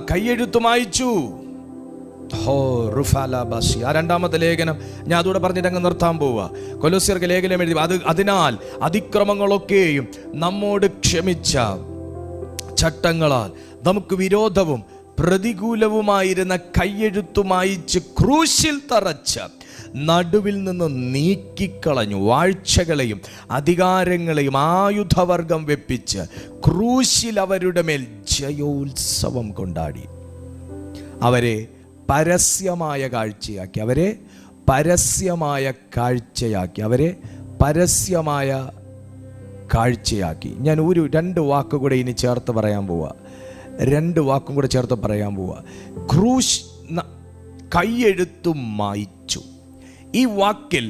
കൈയെഴുത്തു മായിച്ചു. രണ്ടാമത്തെ ലേഖനം ഞാൻ അതുകൂടെ പറഞ്ഞിട്ട് അങ്ങ് നിർത്താൻ പോവുക. കൊലോസ്യർക്ക് ലേഖനം എഴുതി, അതിനാൽ അതിക്രമങ്ങളൊക്കെയും നമ്മോട് ക്ഷമിച്ച ചട്ടങ്ങളാൽ നമുക്ക് വിരോധവും പ്രതികൂലവുമായിരുന്ന കൈയെഴുത്തു മായിച്ച് ക്രൂശിൽ തറച്ച നടുവിൽ നിന്ന് നീക്കിക്കളഞ്ഞു. വാഴ്ചകളെയും അധികാരങ്ങളെയും ആയുധവർഗം വെപ്പിച്ച് ക്രൂശിൽ അവരുടെ മേൽ ജയോത്സവം കൊണ്ടാടി. അവരെ പരസ്യമായ കാഴ്ചയാക്കി, അവരെ പരസ്യമായ കാഴ്ചയാക്കി, അവരെ പരസ്യമായ കാഴ്ചയാക്കി. ഞാൻ രണ്ട് വാക്കുകൂടെ ഇനി ചേർത്ത് പറയാൻ പോവാ, രണ്ട് വാക്കും കൂടെ ചേർത്ത് പറയാൻ പോവാ. ക്രൂശ് കൈയെഴുത്തു മായ്ച്ചു. ഈ വാക്കിൽ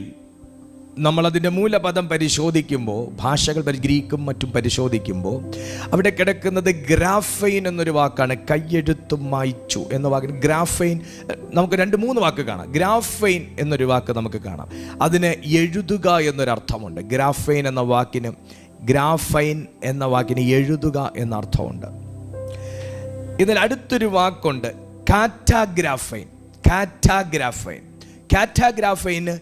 നമ്മളതിൻ്റെ മൂലപദം പരിശോധിക്കുമ്പോൾ, ഭാഷകൾ ഗ്രീക്കും മറ്റും പരിശോധിക്കുമ്പോൾ അവിടെ കിടക്കുന്നത് ഗ്രാഫൈൻ എന്നൊരു വാക്കാണ്. കൈയെഴുത്തു മായ്ച്ചു എന്ന വാക്കിന് ഗ്രാഫൈൻ നമുക്ക് 2-3 വാക്ക് കാണാം. ഗ്രാഫൈൻ എന്നൊരു വാക്ക് നമുക്ക് കാണാം. അതിന് എഴുതുക എന്നൊരർത്ഥമുണ്ട്. ഗ്രാഫൈൻ എന്ന വാക്കിന് എഴുതുക എന്ന അർത്ഥമുണ്ട്. ഇതിൽ അടുത്തൊരു വാക്കുണ്ട് കാറ്റാഗ്രാഫൈൻ. കാറ്റാഗ്രാഫൈന്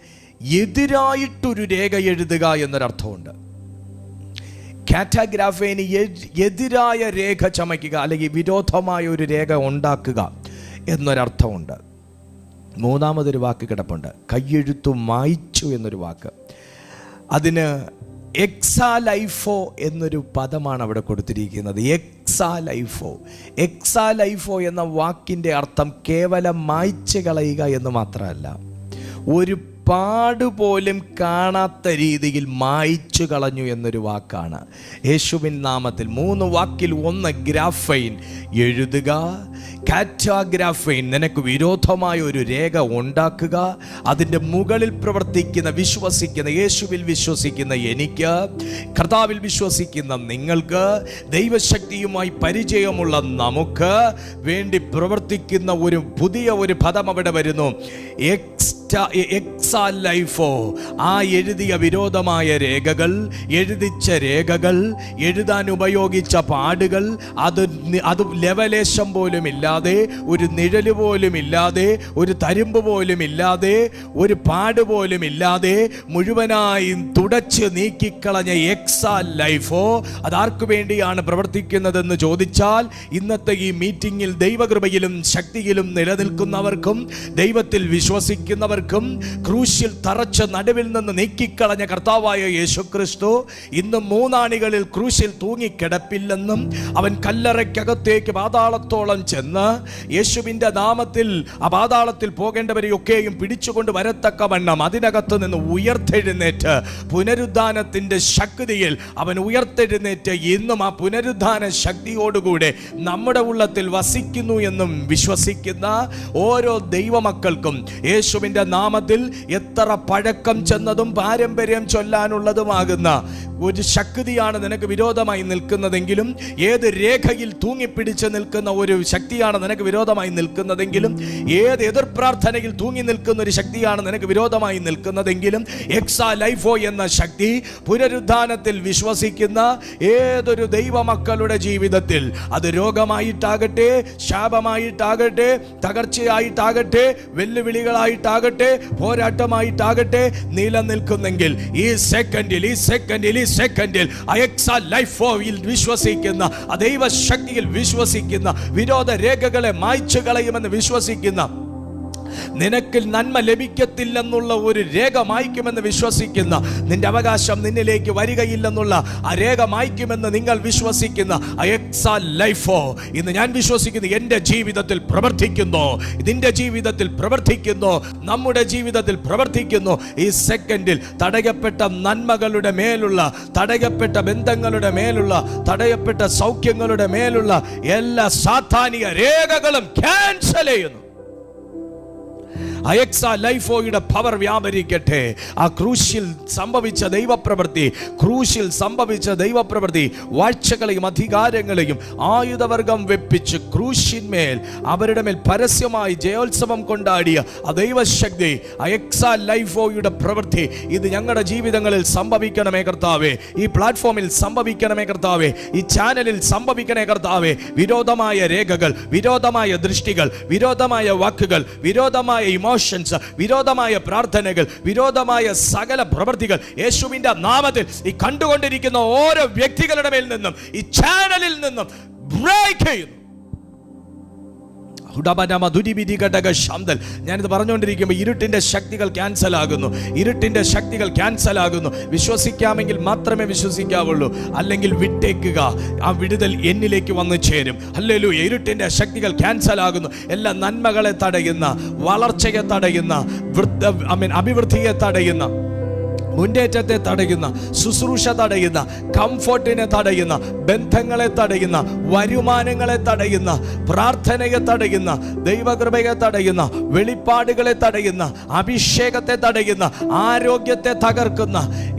എതിരായിട്ടൊരു രേഖ എഴുതുക എന്നൊരർത്ഥമുണ്ട്. കാറ്റാഗ്രാഫൈന് എതിരായ രേഖ ചമയ്ക്കുക, അല്ലെങ്കിൽ വിരോധമായ ഒരു രേഖ ഉണ്ടാക്കുക എന്നൊരർത്ഥമുണ്ട്. മൂന്നാമതൊരു വാക്ക് കിടപ്പുണ്ട്, കയ്യെഴുത്തു മായ്ച്ചു എന്നൊരു വാക്ക്. അതിന് എക്സാലൈഫോ എന്നൊരു പദമാണ് അവിടെ കൊടുത്തിരിക്കുന്നത്. എക്സാലൈഫോ എന്ന വാക്കിൻ്റെ അർത്ഥം കേവലം മായ്ച്ചു കളയുക എന്ന് മാത്രമല്ല, ഒരു പാടുപോലും കാണാത്ത രീതിയിൽ മായ്ച്ചു കളഞ്ഞു എന്നൊരു വാക്കാണ്. യേശുവിൻ നാമത്തിൽ 3 വാക്കിൽ ഒന്ന് ഗ്രാഫൈൻ, എഴുതുക. കാറ്റാഗ്രാഫൈൻ, നിനക്ക് വിരോധമായ ഒരു രേഖ ഉണ്ടാക്കുക. അതിൻ്റെ മുകളിൽ പ്രവർത്തിക്കുന്ന, വിശ്വസിക്കുന്ന, യേശുവിൽ വിശ്വസിക്കുന്ന എനിക്ക്, കർത്താവിൽ വിശ്വസിക്കുന്ന നിങ്ങൾക്ക്, ദൈവശക്തിയുമായി പരിചയമുള്ള നമുക്ക് വേണ്ടി പ്രവർത്തിക്കുന്ന ഒരു പുതിയ പദം അവിടെ വരുന്നു. എക്സാലൈഫോ. ആ എഴുതിയ വിരോധമായ രേഖകൾ, എഴുതിച്ച രേഖകൾ, എഴുതാൻ ഉപയോഗിച്ച പാടുകൾ, അത് ലെവലേശം പോലും ഇല്ലാതെ, ഒരു നിഴല് പോലും ഇല്ലാതെ, ഒരു തരിമ്പ് പോലും ഇല്ലാതെ, ഒരു പാട് പോലും ഇല്ലാതെ മുഴുവനായും തുടച്ച് നീക്കിക്കളഞ്ഞ എക്സാലൈഫോ അതാർക്കു വേണ്ടിയാണ് പ്രവർത്തിക്കുന്നതെന്ന് ചോദിച്ചാൽ, ഇന്നത്തെ ഈ മീറ്റിംഗിൽ ദൈവകൃപയിലും ശക്തിയിലും നിലനിൽക്കുന്നവർക്കും ദൈവത്തിൽ വിശ്വസിക്കുന്നവർക്കും ക്രൂശിൽ തറച്ച് നടുവിൽ നിന്ന് നീക്കിക്കളഞ്ഞ കർത്താവായ യേശുക്രിസ്തു ഇന്ന് 3 ആണികളിൽ ക്രൂശിൽ തൂങ്ങിക്കിടപ്പില്ലെന്നും അവൻ കല്ലറയ്ക്കകത്തേക്ക് പാതാളത്തോളം ചെന്ന് യേശുവിൻ്റെ നാമത്തിൽ ആ പാതാളത്തിൽ പോകേണ്ടവരെയൊക്കെയും പിടിച്ചുകൊണ്ട് വരത്തക്കവണ്ണം അതിനകത്ത് നിന്ന് ഉയർത്തെഴുന്നേറ്റ് പുനരുദ്ധാനത്തിൻ്റെ ശക്തിയിൽ അവൻ ഉയർത്തെഴുന്നേറ്റ് ഇന്നും ആ പുനരുദ്ധാന ശക്തിയോടുകൂടെ നമ്മുടെ ഉള്ളത്തിൽ വസിക്കുന്നു എന്നും വിശ്വസിക്കുന്ന ഓരോ ദൈവമക്കൾക്കും യേശുവിൻ്റെ നാമത്തിൽ എത്ര പഴക്കം ചെന്നതും പാരമ്പര്യം ചൊല്ലാനുള്ളതുമാകുന്ന ഒരു ശക്തിയാണ് നിനക്ക് വിരോധമായി നിൽക്കുന്നതെങ്കിലും, ഏത് രേഖയിൽ തൂങ്ങിപ്പിടിച്ച് നിൽക്കുന്ന ഒരു ശക്തിയാണ് നിനക്ക് വിരോധമായി നിൽക്കുന്നതെങ്കിലും, ഏത് എതിർപ്രാർത്ഥനയിൽ തൂങ്ങി നിൽക്കുന്ന ഒരു ശക്തിയാണ് നിനക്ക് വിരോധമായി നിൽക്കുന്നതെങ്കിലും, എക്സാലൈഫോ എന്ന ശക്തി പുനരുദ്ധാനത്തിൽ വിശ്വസിക്കുന്ന ഏതൊരു ദൈവമക്കളുടെ ജീവിതത്തിൽ, അത് രോഗമായിട്ടാകട്ടെ, ശാപമായിട്ടാകട്ടെ, തകർച്ചയായിട്ടാകട്ടെ, വെല്ലുവിളികളായിട്ടാകട്ടെ, പോരാട്ടമായിട്ടാകട്ടെ, നിലനിൽക്കുന്നെങ്കിൽ ഈ സെക്കൻഡിൽ എക്സാലൈഫോയിൽ വിശ്വസിക്കുന്ന, ദൈവശക്തിയിൽ വിശ്വസിക്കുന്ന, വിരോധ രേഖകളെ മായ്ച്ചു കളയുമെന്ന് വിശ്വസിക്കുന്ന, നിനക്ക് നന്മ ലഭിക്കത്തില്ലെന്നുള്ള ഒരു രേഖ മായ്ക്കുമെന്ന് വിശ്വസിക്കുന്ന, നിന്റെ അവകാശം നിന്നിലേക്ക് വരികയില്ലെന്നുള്ള ആ രേഖ മായ്ക്കുമെന്ന് നിങ്ങൾ വിശ്വസിക്കുന്ന എക്സാലൈഫോ ഇന്ന് ഞാൻ വിശ്വസിക്കുന്നു എൻ്റെ ജീവിതത്തിൽ പ്രവർത്തിക്കുന്നു, നിന്റെ ജീവിതത്തിൽ പ്രവർത്തിക്കുന്നു, നമ്മുടെ ജീവിതത്തിൽ പ്രവർത്തിക്കുന്നു. ഈ സെക്കൻഡിൽ തടയപ്പെട്ട നന്മകളുടെ മേലുള്ള, തടയപ്പെട്ട ബന്ധങ്ങളുടെ മേലുള്ള, തടയപ്പെട്ട സൗഖ്യങ്ങളുടെ മേലുള്ള എല്ലാ സാത്താനിക രേഖകളും ക്യാൻസൽ ചെയ്യുന്നു. എക്സാലൈഫോയുടെ പവർ വ്യാപരിക്കട്ടെ. ആ ക്രൂശിൽ സംഭവിച്ച ദൈവപ്രവൃത്തി വാഴ്ചകളെയും അധികാരങ്ങളെയും ആയുധവർഗം വെപ്പിച്ച് ക്രൂശിന്മേൽ അവരുടെ മേൽ പരസ്യമായി ജയോത്സവം കൊണ്ടാടിയ ആ ദൈവശക്തി, ആ എക്സാലൈഫോയുടെ പ്രവൃത്തി ഇത് ഞങ്ങളുടെ ജീവിതങ്ങളിൽ സംഭവിക്കണമേ കർത്താവേ. ഈ പ്ലാറ്റ്ഫോമിൽ സംഭവിക്കണമേ കർത്താവേ. ഈ ചാനലിൽ സംഭവിക്കണേ കർത്താവേ. വിരോധമായ രേഖകൾ, വിരോധമായ ദൃഷ്ടികൾ, വിരോധമായ വാക്കുകൾ, വിരോധമായ ഇമോഷൻസ്, വിരോധമായ പ്രാർത്ഥനകൾ, വിരോധമായ സകല പ്രവൃത്തികൾ യേശുവിന്റെ നാമത്തിൽ ഈ കണ്ടുകൊണ്ടിരിക്കുന്ന ഓരോ വ്യക്തികളുടെ മേൽ നിന്നും, ഈ ചാനലിൽ നിന്നും ബ്രേക്ക് ചെയ്യുന്നു. ഞാനിത് പറഞ്ഞുകൊണ്ടിരിക്കുമ്പോൾ ഇരുട്ടിന്റെ ശക്തികൾ ക്യാൻസൽ ആകുന്നു, ഇരുട്ടിന്റെ ശക്തികൾ ക്യാൻസൽ ആകുന്നു. വിശ്വസിക്കാമെങ്കിൽ മാത്രമേ വിശ്വസിക്കാവുള്ളൂ, അല്ലെങ്കിൽ വിട്ടേക്കുക. ആ വിടുതൽ എന്നിലേക്ക് വന്നു ചേരും. ഹല്ലേലൂയ. ഇരുട്ടിന്റെ ശക്തികൾ ക്യാൻസൽ ആകുന്നു. എല്ലാ നന്മകളെ തടയുന്ന, വളർച്ചയെ തടയുന്ന, അഭിവൃദ്ധിയെ തടയുന്ന, മുന്നേറ്റത്തെ തടയുന്ന, ശുശ്രൂഷ തടയുന്ന, കംഫർട്ടിനെ തടയുന്ന, ബന്ധങ്ങളെ തടയുന്ന, വരുമാനങ്ങളെ തടയുന്ന, പ്രാർത്ഥനയെ തടയുന്ന, ദൈവകൃപയെ തടയുന്ന, വെളിപ്പാടുകളെ തടയുന്ന, അഭിഷേകത്തെ തടയുന്ന, ആരോഗ്യത്തെ തകർക്കുന്ന,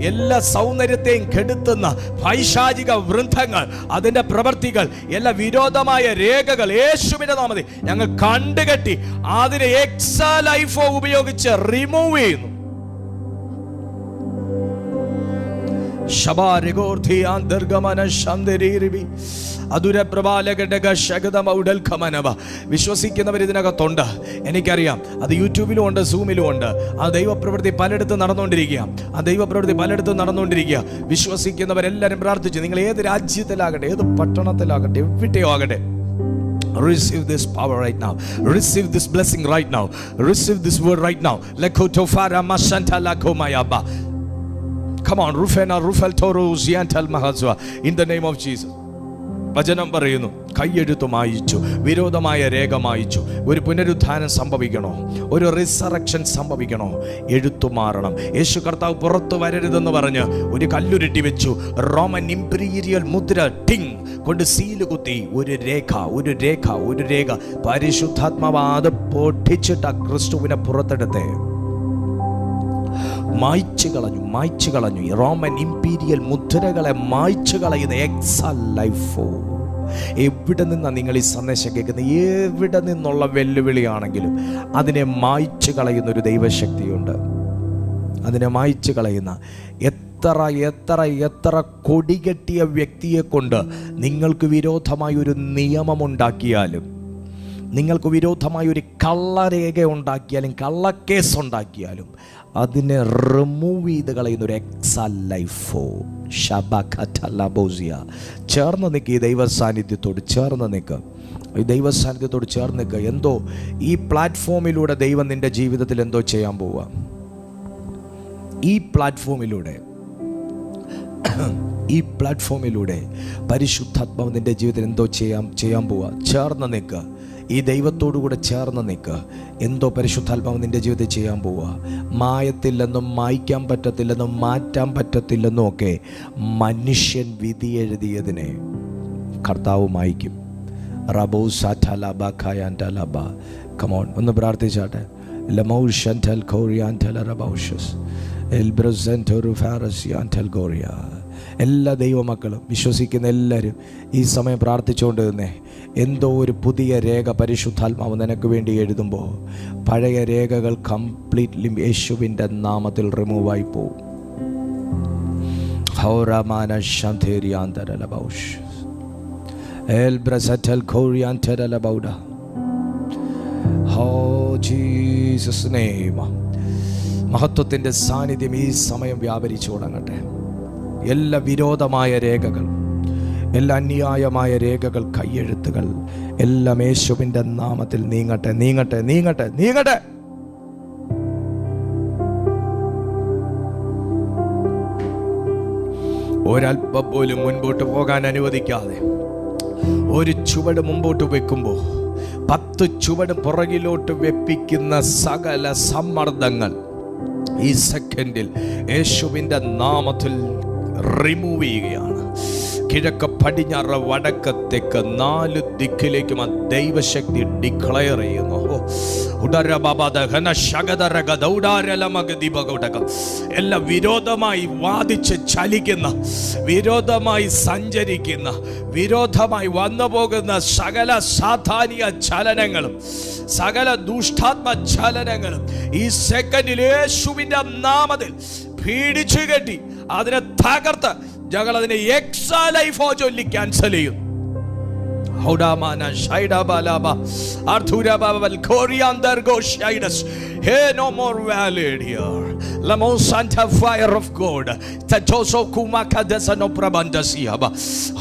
എല്ലാ സൗന്ദര്യത്തെയും കെടുത്തുന്ന പൈശാചിക വൃന്ദങ്ങൾ, അതിൻ്റെ പ്രവൃത്തികൾ, എല്ലാ വിരോധമായ രേഖകൾ യേശുവിന്റെ നാമത്തിൽ ഞങ്ങൾ കണ്ടുകെട്ടി അതിനെ എക്സാ ലൈഫോ ഉപയോഗിച്ച് റിമൂവ് ചെയ്യുന്നു. വിശ്വസിക്കുന്നവർ ഇതിനകത്തുണ്ട്, എനിക്കറിയാം. അത് യൂട്യൂബിലും ഉണ്ട്, സൂമിലും ഉണ്ട്. ആ ദൈവപ്രവൃത്തി പലയിടത്തും നടന്നുകൊണ്ടിരിക്കുക. വിശ്വസിക്കുന്നവരെല്ലാവരും പ്രാർത്ഥിച്ചു. നിങ്ങൾ ഏത് രാജ്യത്തിലാകട്ടെ, ഏത് പട്ടണത്തിലാകട്ടെ, എവിടെയോ ആകട്ടെ, receive this power right now, receive this blessing right now, receive this word right now. Lekotofara mashantala komayaba. Come on, Rufena Rufel Toro Ziantal Mahazwa, in the name of Jesus. വചനം പറയുന്നു, കൈയെഴുത്തു മായിച്ചു, വിരോധമായ രേഖ മായിച്ചു. ഒരു പുനരുത്ഥാനം സംഭവിക്കണോ, ഒരു റിസറക്ഷൻ സംഭവിക്കണോ, എഴുത്തു മാറണം. യേശു കർത്താവ് പുറത്തു വരരുതെന്ന് പറഞ്ഞ് ഒരു കല്ലുരുട്ടി വെച്ചു. റോമൻ ഇംപീരിയൽ മുദ്ര ടിങ് കൊണ്ട് സീല് കുത്തി. ഒരു രേഖ പരിശുദ്ധാത്മാവ് അത് പൊട്ടിച്ചിട്ട ക്രിസ്തുവിനെ പുറത്തെടുത്തേ മായ്ച്ചു കളഞ്ഞു. റോമൻ ഇംപീരിയൽ മുദ്രകളെ മായ്ച്ചു കളയുന്ന എക്സാ ലൈഫോ. എവിടെ നിന്നാണ് നിങ്ങൾ ഈ സന്ദേശം കേൾക്കുന്നത്? എവിടെ നിന്നുള്ള വെല്ലുവിളിയാണെങ്കിലും അതിനെ മായ്ച്ചു കളയുന്ന ഒരു ദൈവശക്തിയുണ്ട്. അതിനെ മായ്ച്ചു കളയുന്ന എത്ര കൊടികെട്ടിയ വ്യക്തിയെ കൊണ്ട് നിങ്ങൾക്ക് വിരോധമായ ഒരു നിയമമുണ്ടാക്കിയാലും, നിങ്ങൾക്ക് വിരോധമായ ഒരു കള്ളരേഖ ഉണ്ടാക്കിയാലും, കള്ളക്കേസ് ഉണ്ടാക്കിയാലും അതിനെ റിമൂവ് ചെയ്ത് കളയുന്ന ഒരു എക്സാ ലൈഫോ. ചേർന്ന് നിൽക്കുക. ഈ ദൈവ സാന്നിധ്യത്തോട് ചേർന്ന് നിൽക്കുക. എന്തോ ഈ പ്ലാറ്റ്ഫോമിലൂടെ ദൈവം നിൻ്റെ ജീവിതത്തിൽ എന്തോ ചെയ്യാൻ പോവുക. ഈ പ്ലാറ്റ്ഫോമിലൂടെ പരിശുദ്ധാത്മാവ് നിൻ്റെ ജീവിതത്തിൽ എന്തോ ചെയ്യാൻ പോവുക. ചേർന്ന് നിൽക്കുക. ഈ ദൈവത്തോടു കൂടെ ചേർന്ന് നിൽക്കുക. എന്തോ പരിശുദ്ധാത്മാവ് നിൻ്റെ ജീവിതത്തിൽ ചെയ്യാൻ പോവുക. മായത്തില്ലെന്നും മായ്ക്കാൻ പറ്റത്തില്ലെന്നും മാറ്റാൻ പറ്റത്തില്ലെന്നും ഒക്കെ മനുഷ്യൻ വിധി എഴുതിയതിനെ കർത്താവ് മായ്ക്കും. കമോൺ, ഒന്ന് പ്രാർത്ഥിച്ചാട്ടെ. എല്ലാ ദൈവമക്കളും വിശ്വസിക്കുന്ന എല്ലാവരും ഈ സമയം പ്രാർത്ഥിച്ചുകൊണ്ട് തന്നെ എന്തോ ഒരു പുതിയ രേഖ പരിശുദ്ധാത്മാവ് നിനക്ക് വേണ്ടി എഴുതുമ്പോൾ പഴയ രേഖകൾ കംപ്ലീറ്റ്ലി യേശുവിൻ്റെ നാമത്തിൽ റിമൂവായി പോവും. മഹത്വത്തിൻ്റെ സാന്നിധ്യം ഈ സമയം വ്യാപരിച്ചു തുടങ്ങട്ടെ. എല്ലാ വിരോധമായ രേഖകൾ, എല്ലാ അന്യായമായ രേഖകൾ, കയ്യെഴുത്തുകൾ എല്ലാം യേശുവിൻ്റെ നാമത്തിൽ നീങ്ങട്ടെ. ഒരൽപ്പം പോലും മുൻപോട്ട് പോകാൻ അനുവദിക്കാതെ ഒരു ചുവട് മുമ്പോട്ട് വെക്കുമ്പോൾ 10 ചുവട് പുറകിലോട്ട് വെപ്പിക്കുന്ന സകല സമ്മർദ്ദങ്ങൾ ഈ സെക്കൻഡിൽ യേശുവിൻ്റെ നാമത്തിൽ റിമൂവ് ചെയ്യുകയാണ്. കിഴക്ക്, പടിഞ്ഞാറ്, വടക്ക്, തെക്ക് 4 ദിക്കിലേക്കും ആ ദൈവശക്തി ഡിക്ലെയർ ചെയ്യുന്നു. എല്ലാം വിരോധമായി വാദിച്ച് ചലിക്കുന്ന, വിരോധമായി സഞ്ചരിക്കുന്ന, വിരോധമായി വന്നു പോകുന്ന സകല സാധാനിക ചലനങ്ങളും, സകല ദുഷ്ടാത്മ ചലനങ്ങളും ഈ സെക്കൻഡിൽ യേശുവിൻ്റെ നാമത്തിൽ പീഡിച്ചു കെട്ടി അതിനെ തകർത്ത് ഞങ്ങൾ അതിനെ എക്സാ ലൈഫോ ചൊല്ലി ക്യാൻസൽ ചെയ്യും. Hey, no more valid here. Lamosanta fire of God. Tatoso kumaka desano prabandasiaba.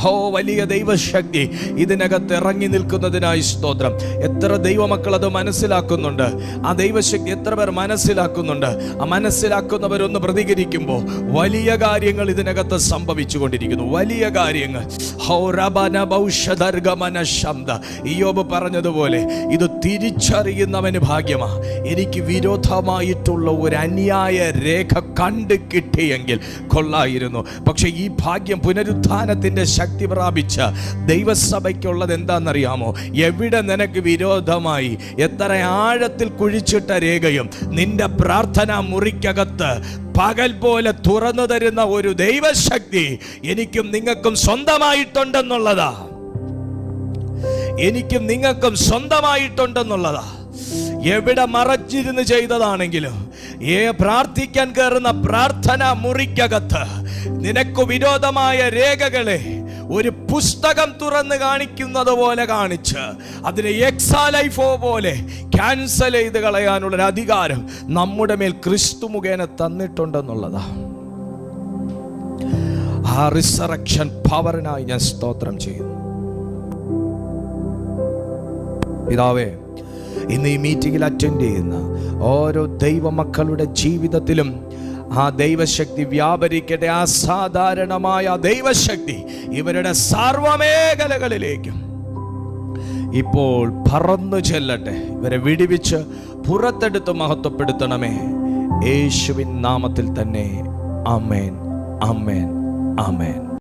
Oh, വലിയ ദൈവശക്തി ഇതിനകത്ത് ഇറങ്ങി നിൽക്കുന്നതിനായി സ്തോത്രം. എത്ര ദൈവമക്കൾ അത് മനസ്സിലാക്കുന്നുണ്ട്? ആ ദൈവശക്തി എത്ര പേർ മനസ്സിലാക്കുന്നുണ്ട്? ആ മനസ്സിലാക്കുന്നവരൊന്ന് പ്രതികരിക്കുമ്പോൾ വലിയ കാര്യങ്ങൾ ഇതിനകത്ത് സംഭവിച്ചുകൊണ്ടിരിക്കുന്നു. വലിയ കാര്യങ്ങൾ. ഇയ്യോബ് പറഞ്ഞതുപോലെ ഇത് തിരിച്ചറിയുന്നവന് ഭാഗ്യമാ. എനിക്ക് വിരോധമായിട്ടുള്ള ഒരു അന്യായ രേഖ കണ്ടു കിട്ടിയെങ്കിൽ കൊള്ളായിരുന്നു. പക്ഷെ ഈ ഭാഗ്യം പുനരുത്ഥാനത്തിന്റെ ശക്തി പ്രാപിച്ച ദൈവസഭയ്ക്കുള്ളത് എന്താണെന്നറിയാമോ? എവിടെ നിനക്ക് വിരോധമായി എത്ര ആഴത്തിൽ കുഴിച്ചിട്ട രേഖയും നിന്റെ പ്രാർത്ഥനാ മുറിക്കകത്ത് പകൽ പോലെ തുറന്നു തരുന്ന ഒരു ദൈവശക്തി എനിക്കും നിങ്ങൾക്കും സ്വന്തമായിട്ടുണ്ടെന്നുള്ളതാ. എനിക്കും നിങ്ങൾക്കും സ്വന്തമായിട്ടുണ്ടെന്നുള്ളതാ. എവിടെ മറച്ചിരുന്ന് ചെയ്തതാണെങ്കിലും പ്രാർത്ഥിക്കാൻ കയറുന്ന പ്രാർത്ഥന മുറിക്കകത്ത് നിനക്ക് വിരോധമായ രേഖകളെ ഒരു പുസ്തകം തുറന്ന് കാണിക്കുന്നത് പോലെ കാണിച്ച് അതിനെ എക്സാലൈഫോ പോലെ ക്യാൻസൽ ചെയ്ത് കളയാനുള്ള അധികാരം നമ്മുടെ മേൽ ക്രിസ്തു മുഖേന തന്നിട്ടുണ്ടെന്നുള്ളതാ. ആ റിസറക്ഷൻ പവറിനായി ഞാൻ സ്തോത്രം ചെയ്യുന്നു. പിതാവേ, ഇന്ന് ഈ മീറ്റിംഗിൽ അറ്റൻഡ് ചെയ്യുന്ന ഓരോ ദൈവമക്കളുടെ ജീവിതത്തിലും ആ ദൈവശക്തി വ്യാപരിക്കട്ടെ. അസാധാരണമായ ദൈവശക്തി ഇവരുടെ സർവമേഖലകളിലേക്കും ഇപ്പോൾ പറന്നു ചെല്ലട്ടെ. ഇവരെ വിടിവിച്ച് പുറത്തെടുത്ത് മഹത്വപ്പെടുത്തണമേ. യേശുവിൻ നാമത്തിൽ തന്നെ. ആമേൻ, ആമേൻ, ആമേൻ.